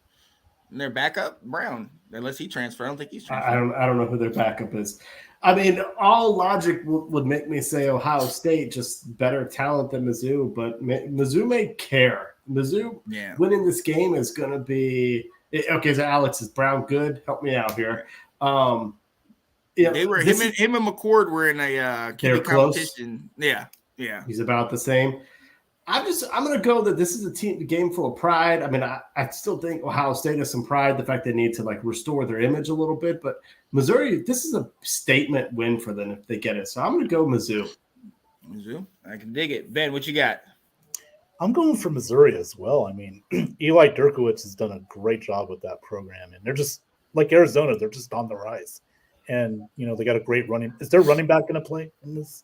And their backup, Brown, unless he transferred. I don't think he's transferred. I don't know who their backup is. I mean, all logic would make me say Ohio State, just better talent than Mizzou, but Mizzou may care. Mizzou winning this game is going to be – okay, so Alex, is Brown good? Help me out here. They were him and McCord were in a QB competition. Close. Yeah. He's about the same. I'm going to go that this is a game full of pride. I mean, I still think Ohio State has some pride, the fact they need to restore their image a little bit. But Missouri, this is a statement win for them if they get it. So I'm going to go Mizzou. Mizzou, I can dig it. Ben, what you got? I'm going for Missouri as well. I mean, Eli Derkowitz has done a great job with that program, and they're just like Arizona. They're just on the rise, and they got a great running. Is their running back going to play in this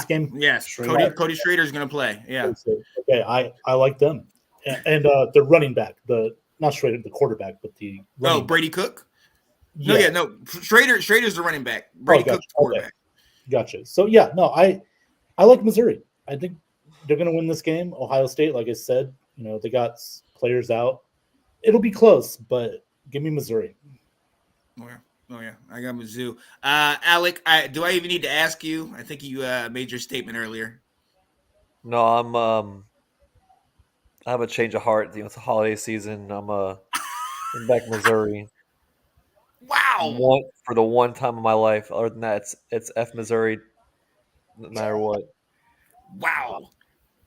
game? Yes, Cody Schrader is going to play. Yeah. Okay, I like them, and the running back, not Schrader, the quarterback, but the Brady Cook. No, Schrader's the running back. Brady Cook's the quarterback. Okay. Gotcha. So I like Missouri. I think they're going to win this game. Ohio State, like I said, they got players out. It'll be close, but give me Missouri. Oh yeah, I got Mizzou. Alec, do I even need to ask you? I think you made your statement earlier. No, I have a change of heart. It's a holiday season. I'm back in Missouri. Wow. For the one time in my life. Other than that, it's F Missouri, no matter what. Wow.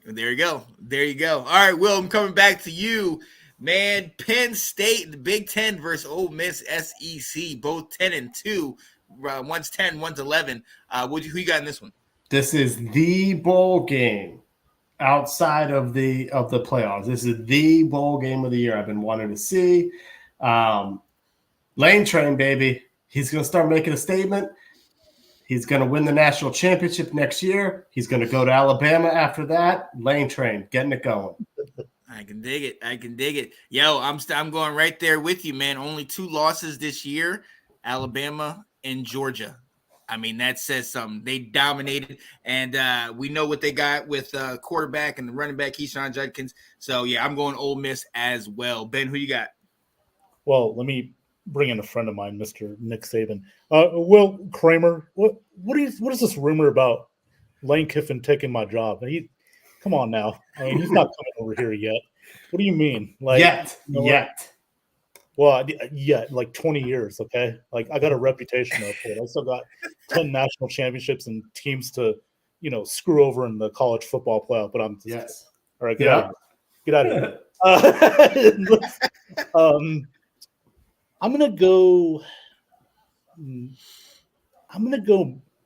There you go. There you go. All right, Will, I'm coming back to you. Man, Penn State, the Big Ten versus Ole Miss SEC, both 10-2. One's 10, one's 11. Who you got in this one? This is the bowl game outside of the playoffs. This is the bowl game of the year I've been wanting to see. Lane Train, baby. He's going to start making a statement. He's going to win the national championship next year. He's going to go to Alabama after that. Lane Train, getting it going. I can dig it. I can dig it. Yo, I'm going right there with you, man. Only 2 losses this year, Alabama and Georgia. I mean, that says something. They dominated, and we know what they got with quarterback and the running back, Keyshawn Judkins. So, yeah, I'm going Ole Miss as well. Ben, who you got? Well, let me bring in a friend of mine, Mr. Nick Saban. Will Kramer, what is this rumor about Lane Kiffin taking my job? Come on now. I mean, he's not coming over here yet. What do you mean? Like Yet. Well, yeah, like 20 years, okay? Like, I got a reputation up here. I still got 10 national championships and teams to, screw over in the college football playoff, but I'm Yes. All right, get out of here. I'm gonna go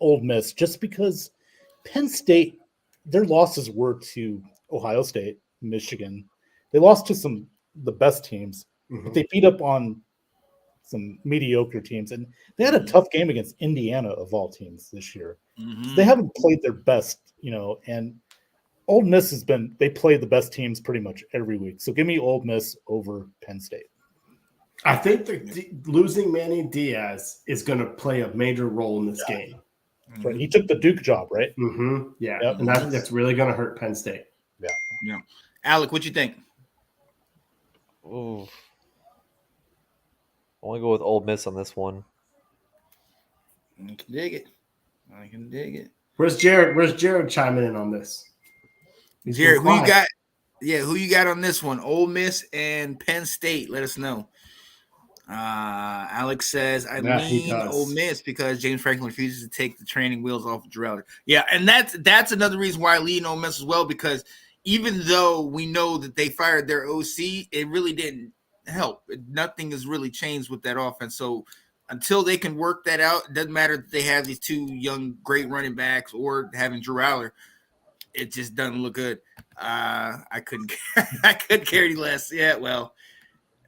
Ole Miss just because Penn State, their losses were to Ohio State, Michigan. They lost to the best teams. But they beat up on some mediocre teams, and they had a tough game against Indiana of all teams this year. So they haven't played their best, and Ole Miss they play the best teams pretty much every week. So give me Ole Miss over Penn State. I think losing Manny Diaz is going to play a major role in this game. Right. He took the Duke job, right? Mm-hmm. Yeah, Yep. and that's really going to hurt Penn State. Yeah. Alec, what you think? Ooh. I want to go with Ole Miss on this one. I can dig it. Where's Jared chiming in on this? Jared, who you got? Yeah, who you got on this one? Ole Miss and Penn State. Let us know. Alex says, I lean Ole Miss because James Franklin refuses to take the training wheels off of Drew. Yeah, and that's another reason why I lean Ole Miss as well, because even though we know that they fired their OC, it really didn't help. Nothing has really changed with that offense. So until they can work that out, it doesn't matter that they have these 2 young, great running backs or having Drew Aller. It just doesn't look good. I couldn't care any less. Yeah, well,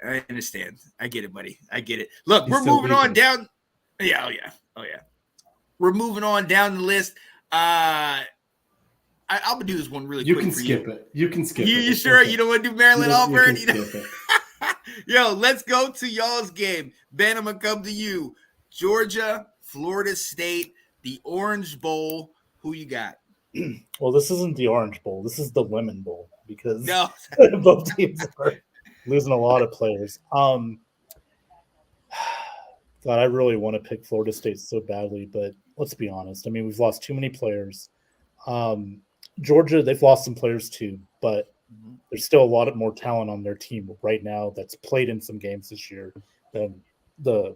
I understand. I get it, buddy. I get it. Look, we're moving on down. Yeah, oh yeah. We're moving on down the list. I'm gonna do this one really quick. You can skip it. You can skip it. You sure you don't want to do Maryland Auburn? You can skip it. Yo, let's go to y'all's game. Ben, I'm gonna come to you. Georgia, Florida State, the Orange Bowl. Who you got? Well, this isn't the Orange Bowl. This is the Lemon Bowl because No. both teams are losing a lot of players. God, I really want to pick Florida State so badly, but let's be honest. I mean, we've lost too many players. Georgia, they've lost some players too, but there's still a lot more talent on their team right now that's played in some games this year than the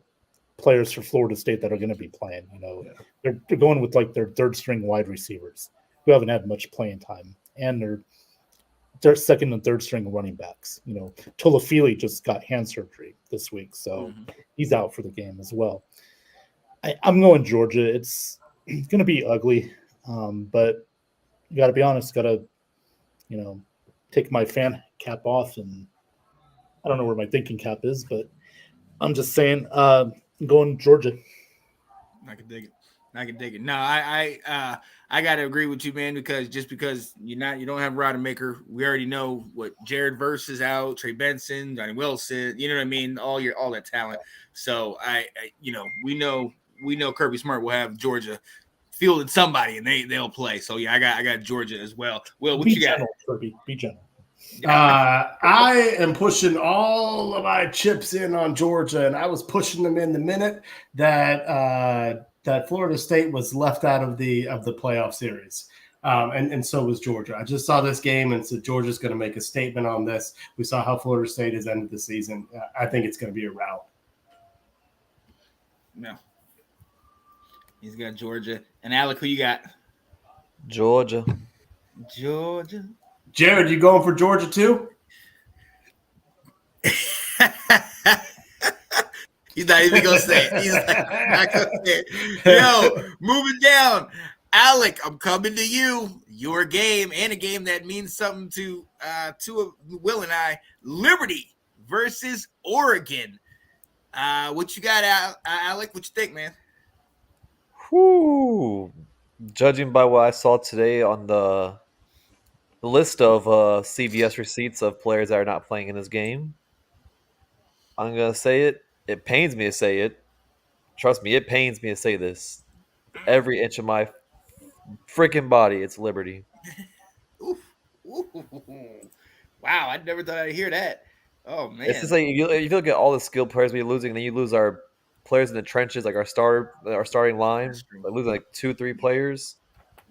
players for Florida State that are going to be playing. They're going with like their 3rd string wide receivers who haven't had much playing time, and their 2nd and 3rd string running backs. Tolafili just got hand surgery this week, so he's out for the game as well. I'm going Georgia. It's going to be ugly, but you got to be honest. Got to, take my fan cap off, and I don't know where my thinking cap is, but I'm just saying, I'm going Georgia. I can dig it. No, I gotta agree with you, man, because you don't have Rodemaker. We already know what Jared Verse is out, Trey Benson, Johnny Wilson, you know what I mean? All that talent. So we know Kirby Smart will have Georgia fielding somebody and they'll play. So yeah, I got Georgia as well. Will, what you got? Kirby, be gentle. I am pushing all of my chips in on Georgia, and I was pushing them in the minute that Florida State was left out of the playoff series. And so was Georgia. I just saw this game and said Georgia's going to make a statement on this. We saw how Florida State has ended the season. I think it's going to be a rout. No. He's got Georgia. And Alec, who you got? Georgia. Georgia. Jared, you going for Georgia too? He's not even going to say it. He's not going to say it. Yo, moving down. Alec, I'm coming to you. Your game, and a game that means something to Will and I. Liberty versus Oregon. What you got, Alec? What you think, man? Whew. Judging by what I saw today on the list of CVS receipts of players that are not playing in this game, I'm going to say it. It pains me to say it. Trust me, it pains me to say this. Every inch of my freaking body, it's Liberty. Oof. Ooh. Wow, I never thought I'd hear that. Oh, man. It's just like if you look at all the skilled players we're losing, and then you lose our players in the trenches, like our starting line, like losing like 2-3 players.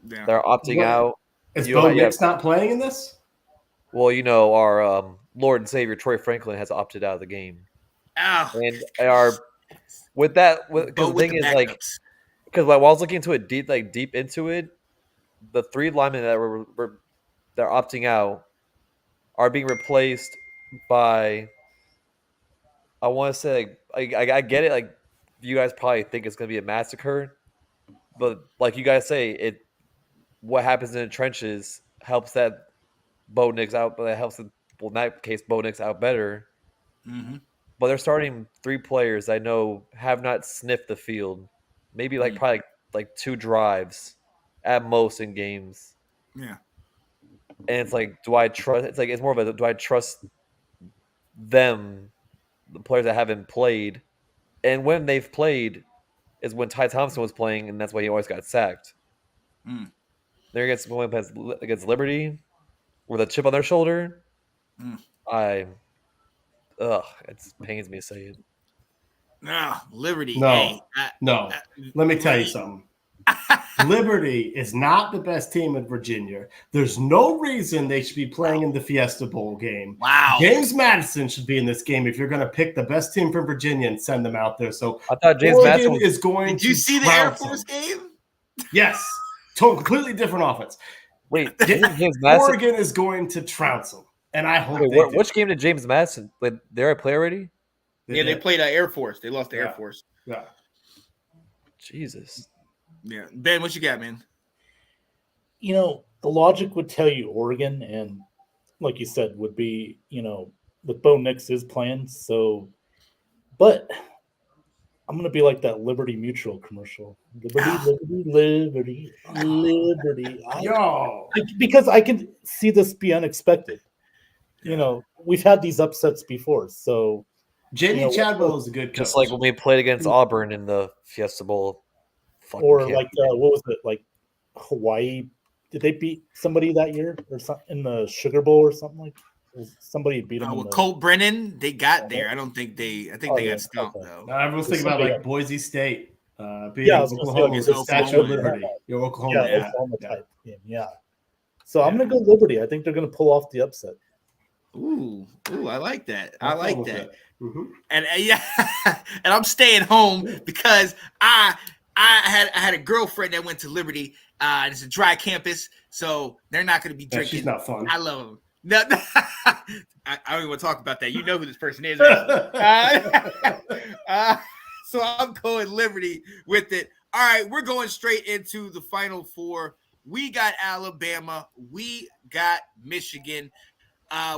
Yeah. They're opting out. Is Bo Nix not playing in this? Well, our Lord and Savior Troy Franklin has opted out of the game. Oh. And because the thing is, like, because while I was looking into it deep into it, the 3 linemen that they're opting out are being replaced by, I want to say, like, I get it, like, you guys probably think it's going to be a massacre, but like you guys say, what happens in the trenches helps that Bo Nix out, but it helps, in that case, Bo Nix out better. Mm-hmm. But they're starting 3 players I know have not sniffed the field. Maybe probably 2 drives at most in games. Yeah. And it's like, do I trust? It's like, it's more of a, do I trust them, the players that haven't played? And when they've played is when Ty Thompson was playing, and that's why he always got sacked. Mm. They're against Liberty with a chip on their shoulder. It pains me to say it. No, Liberty. No, hey, no. Let me tell you something. Liberty is not the best team in Virginia. There's no reason they should be playing in the Fiesta Bowl game. Wow. James Madison should be in this game if you're going to pick the best team from Virginia and send them out there. So I thought James Oregon Madison is going Did you to see the Air trounce Force them. game? Yes. Completely different offense. Wait, James Madison? Oregon is going to trounce them. And I hope they do. Which game did James Madison? They're a play already? They played Air Force. They lost to Air Force. Yeah. Jesus. Yeah. Ben, what you got, man? The logic would tell you Oregon, and like you said, would be, with Bo Nix is playing. So, but I'm going to be like that Liberty Mutual commercial. Liberty. Because I can see this be unexpected. We've had these upsets before. So, J.D. Chadwell is a good coach. Just like when we played against Auburn in the Fiesta Bowl. Or like, what was it? Like Hawaii. Did they beat somebody that year or something in the Sugar Bowl or something like that? Somebody beat them. With Colt Brennan, they got there. I think they got stumped, though. Now, everyone's thinking about like Boise State. Oklahoma with the Statue of Liberty. Your Oklahoma. Oklahoma type game. Yeah. So I'm going to go Liberty. I think they're going to pull off the upset. Ooh, I like that. I like that. Mm-hmm. And and I'm staying home because I had a girlfriend that went to Liberty. It's a dry campus, so they're not going to be drinking. She's not fun. I love them. No, I don't even want to talk about that. You know who this person is. So I'm going Liberty with it. All right, we're going straight into the Final Four. We got Alabama. We got Michigan.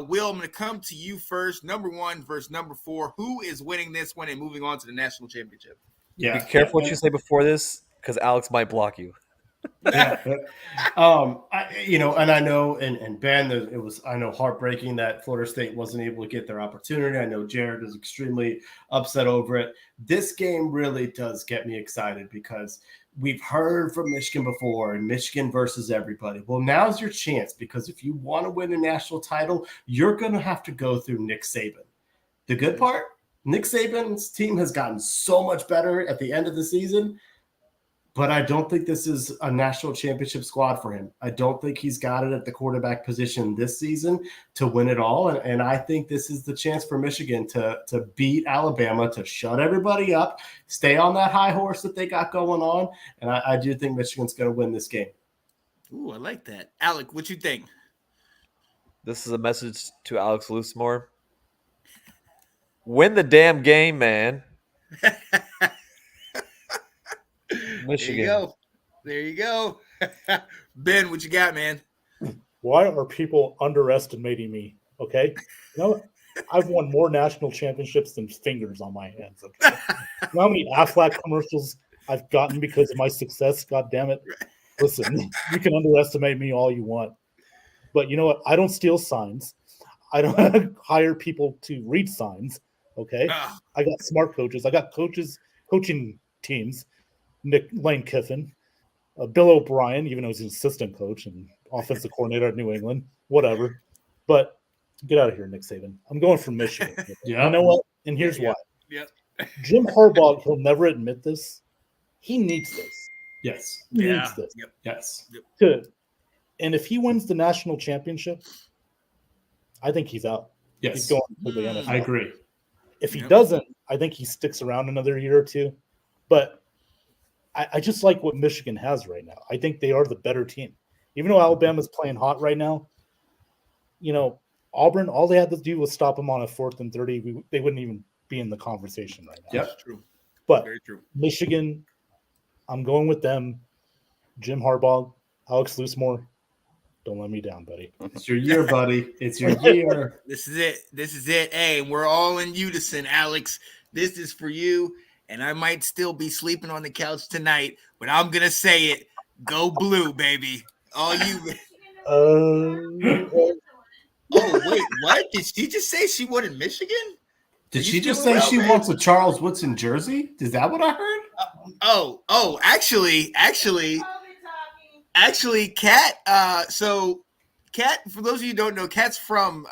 Will, I'm going to come to you first. Number 1 versus number 4. Who is winning this one and moving on to the national championship? Yeah. Be careful what you say before this, because Alex might block you. Yeah. And I know, and Ben, it was, I know, heartbreaking that Florida State wasn't able to get their opportunity. I know Jared is extremely upset over it. This game really does get me excited because we've heard from Michigan before, and Michigan versus everybody. Well, now's your chance, because if you want to win a national title, you're going to have to go through Nick Saban. The good part, Nick Saban's team has gotten so much better at the end of the season. but I don't think this is a national championship squad for him. I don't think he's got it at the quarterback position this season to win it all. And I think this is the chance for Michigan to beat Alabama, to shut everybody up, stay on that high horse that they got going on. And I do think Michigan's going to win this game. Ooh, I like that. Alec, what you think? This is a message to Alex Loosemore. Win the damn game, man. Michigan. There you go. Ben, what you got, man? Why are people underestimating me? Okay, you know, I've won more national championships than fingers on my hands. Okay, you know how many Aflac commercials I've gotten because of my success? God damn it! Listen, you can underestimate me all you want, but you know what? I don't steal signs. I don't hire people to read signs. Okay, I got smart coaches. I got coaching teams. Lane Kiffin, Bill O'Brien, even though he's an assistant coach and offensive coordinator at New England, whatever. But get out of here, Nick Saban. I'm going for Michigan. Yeah. You know what? And here's why. Yep. Jim Harbaugh, he'll never admit this. He needs this. Yes. He needs this. Yep. Yes. Good. And if he wins the national championship, I think he's out. Yes. He's going to the NFL. I agree. If he doesn't, I think he sticks around another year or two. But I just like what Michigan has right now. I think they are the better team. Even though Alabama's playing hot right now, you know, Auburn, all they had to do was stop them on a 4th and 30. They wouldn't even be in the conversation right now. Yep. That's true. But Very true. Michigan, I'm going with them. Jim Harbaugh, Alex Loosemore, don't let me down, buddy. It's your year, buddy. It's your year. This is it. This is it. Hey, we're all in unison, Alex. This is for you. And I might still be sleeping on the couch tonight, but I'm going to say it. Go blue, baby. All you. Oh, wait. What? Did she just say she wanted Michigan? Did she just say she wants a Charles Woodson jersey? Is that what I heard? Actually, Kat. So, Kat, for those of you who don't know, Kat's from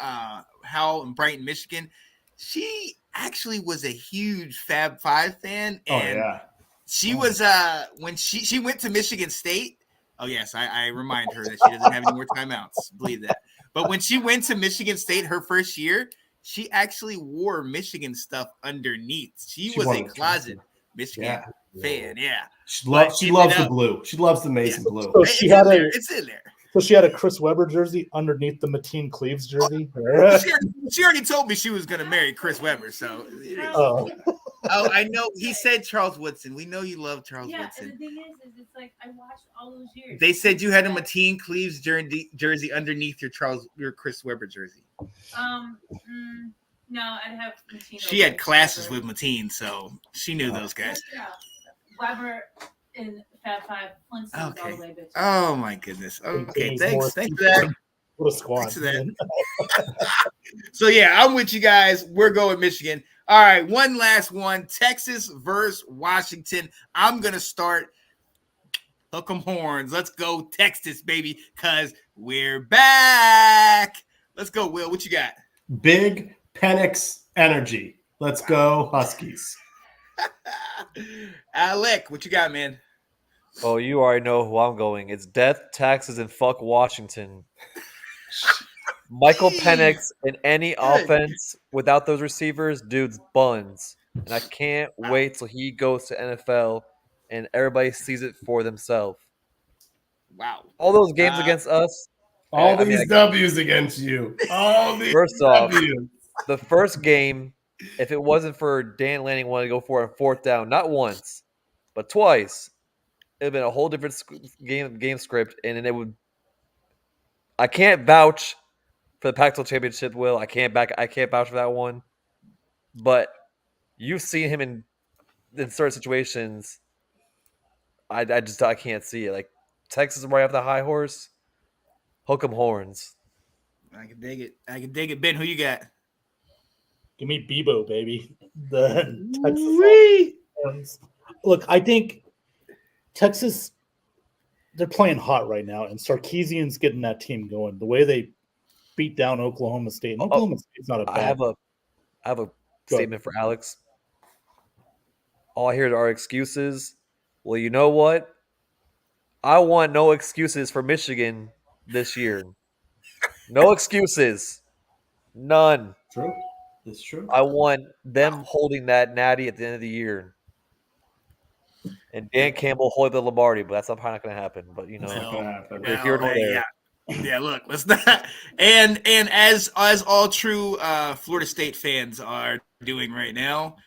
Howell and Brighton, Michigan. She actually was a huge Fab Five fan, and she was when she went to Michigan State. Oh yes, I remind her that she doesn't have any more timeouts. Believe that. But when she went to Michigan State her first year, she actually wore Michigan stuff underneath. She was a closet Michigan fan. Yeah, she loves the blue. She loves the Mason blue. So it's in there. So she had a Chris Webber jersey underneath the Mateen Cleaves jersey. She already told me she was going to marry Chris Webber. So, I know he said Charles Woodson. We know you love Charles Woodson. And the thing is it's like I watched all those years. They said you had a Mateen Cleaves jersey underneath your Chris Webber jersey. No, I'd have Mateen. She had classes with Mateen, so she knew those guys. Yeah, Webber in Fab Five, Flintstones all the way, bitch. Oh my goodness. Okay, thanks for that. What a squad. Thanks for that. So yeah, I'm with you guys. We're going Michigan. All right, one last one. Texas versus Washington. I'm gonna start. Hook 'em horns. Let's go Texas, baby, because we're back. Let's go, Will. What you got? Big Penix energy. Let's go Huskies. Alec, what you got, man? Oh, you already know who I'm going. It's death, taxes, and fuck Washington. Michael Penix in any offense without those receivers, dude's buns. And I can't wait till he goes to NFL and everybody sees it for themselves. Wow. All those games against us. All these W's against you. All these First off, W's. the first game, if it wasn't for Dan Lanning wanting to go for a 4th down, not once, but twice, it would have been a whole different game script, and then it would. I can't vouch for the Pac-12 championship. Will I can't vouch for that one, but you've seen him in certain situations. I can't see it. Like Texas right off the high horse, hook 'em horns. I can dig it. Ben, who you got? Give me Bebo, baby. The Texas. Look, I think Texas, they're playing hot right now, and Sarkisian's getting that team going. The way they beat down Oklahoma State. And Oklahoma State's not a bad. I have a statement for Alex. All I hear are excuses. Well, you know what? I want no excuses for Michigan this year. No excuses. None. True. It's true. I want them holding that natty at the end of the year. And Dan Campbell holding the Lombardi, but that's probably not going to happen. But, It's not gonna happen. They're here nor there. Yeah, look, let's not. And as all true Florida State fans are doing right now,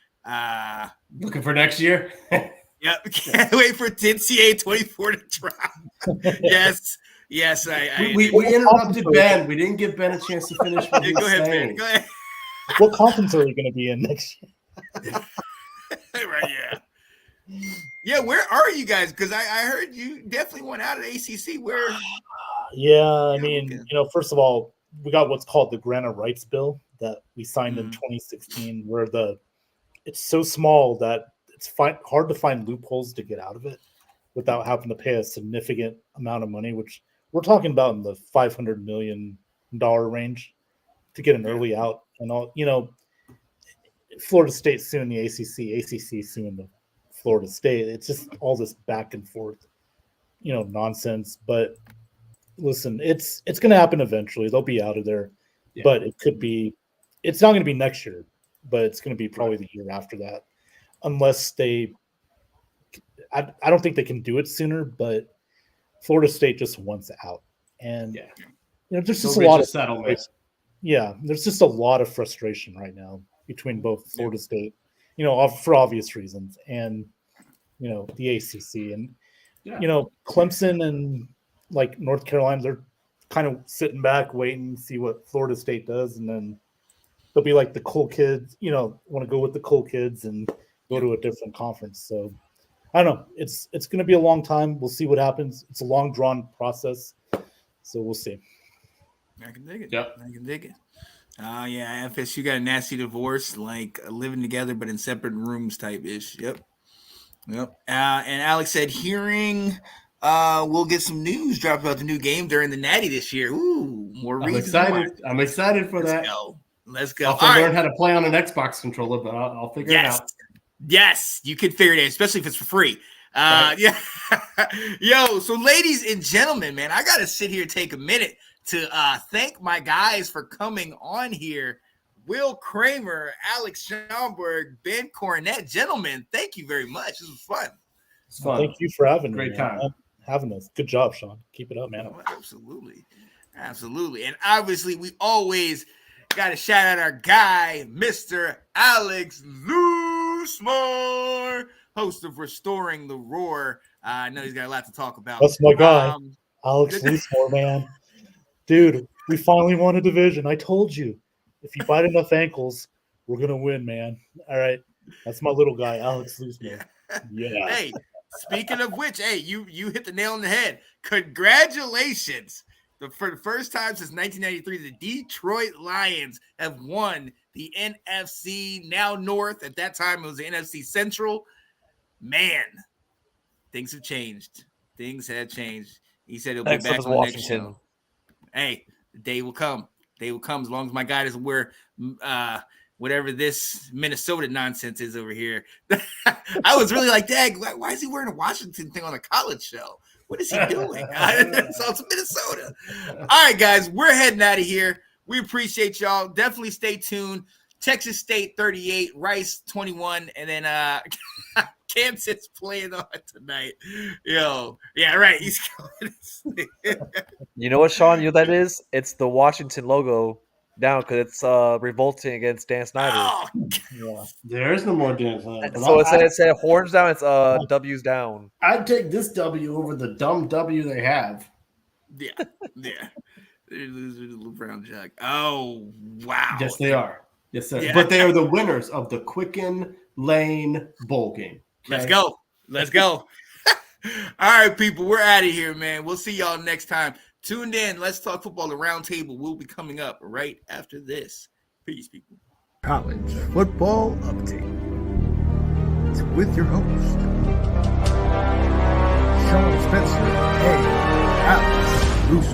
Looking for next year. yeah, can't wait for NCAA 24 to drop. Yes. We interrupted Ben. We didn't give Ben a chance to finish what he was Go ahead, saying. man. Go ahead. What conference are we going to be in next year? Right, yeah. Yeah, where are you guys? Because I heard you definitely went out of ACC. Where? Yeah, I mean, okay. first of all, we got what's called the Grant of Rights Bill that we signed in 2016, where it's so small that it's hard to find loopholes to get out of it without having to pay a significant amount of money, which we're talking about in the $500 million range to get an early out. And all, Florida State suing the ACC suing the Florida State. It's just all this back and forth, nonsense. But listen, it's going to happen eventually. They'll be out of there, but it's not going to be next year, but it's going to be probably the year after that, unless I don't think they can do it sooner, but Florida State just wants out. And, there's just a lot of settlement. Yeah, there's just a lot of frustration right now between both Florida State, for obvious reasons, and, the ACC. And, Clemson and, North Carolina, they're kind of sitting back, waiting to see what Florida State does. And then they'll be like the cool kids, want to go with the cool kids and go to a different conference. So I don't know. It's going to be a long time. We'll see what happens. It's a long drawn process. So we'll see. I can dig it. Yep. I can dig it. Yeah, FSU got a nasty divorce, like living together but in separate rooms type ish. Yep. And Alex said, hearing we'll get some news dropped about the new game during the Natty this year. Ooh, more reasons. I'm excited for that. Let's go. I'll have to learn how to play on an Xbox controller, but I'll figure it out. Yes, you can figure it out, especially if it's for free. Right. Yeah. Yo, so ladies and gentlemen, man, I got to sit here and take a minute to thank my guys for coming on here. Will Kramer, Alex Schomburg, Ben Cornett. Gentlemen, thank you very much. This was fun. It's fun. Thank you for having me. Great time. Having us. Good job, Sean. Keep it up, man. Oh, absolutely. And obviously, we always got to shout out our guy, Mr. Alex Loosemore, host of Restoring the Roar. I know he's got a lot to talk about. That's my guy, Alex Loosemore, man. Dude, we finally won a division. I told you. If you bite enough ankles, we're going to win, man. All right. That's my little guy, Alex Loosemore. Yeah. Hey, speaking of which, you hit the nail on the head. Congratulations. For the first time since 1993, the Detroit Lions have won the NFC, now North. At that time, it was the NFC Central. Man, things have changed. He said he'll be back on the next show. Hey, the day will come. As long as my guy doesn't wear whatever this Minnesota nonsense is over here. I was really like, Dad, why is he wearing a Washington thing on a college show? What is he doing? So it's Minnesota. All right, guys, we're heading out of here. We appreciate y'all. Definitely stay tuned. Texas State 38, Rice 21, and then Kansas playing on tonight. Yo, yeah, right. He's going to sleep. You know what, Sean? You know what that is? It's the Washington logo down because it's revolting against Dan Snyder. Oh, Yeah. There is no more Dan Snyder. So it said horns down, it's W's down. I'd take this W over the dumb W they have. Yeah. They're losing the brown jug. Oh, wow. Yes, they are. Yes, sir. Yeah. But they are the winners of the Quicken Lane Bowl game. Okay? Let's go. All right, people, we're out of here, man. We'll see y'all next time. Tune in. Let's Talk Football. The Roundtable will be coming up right after this. Peace, people. College Football Update with your host, Sean Spencer. Hey, Alex.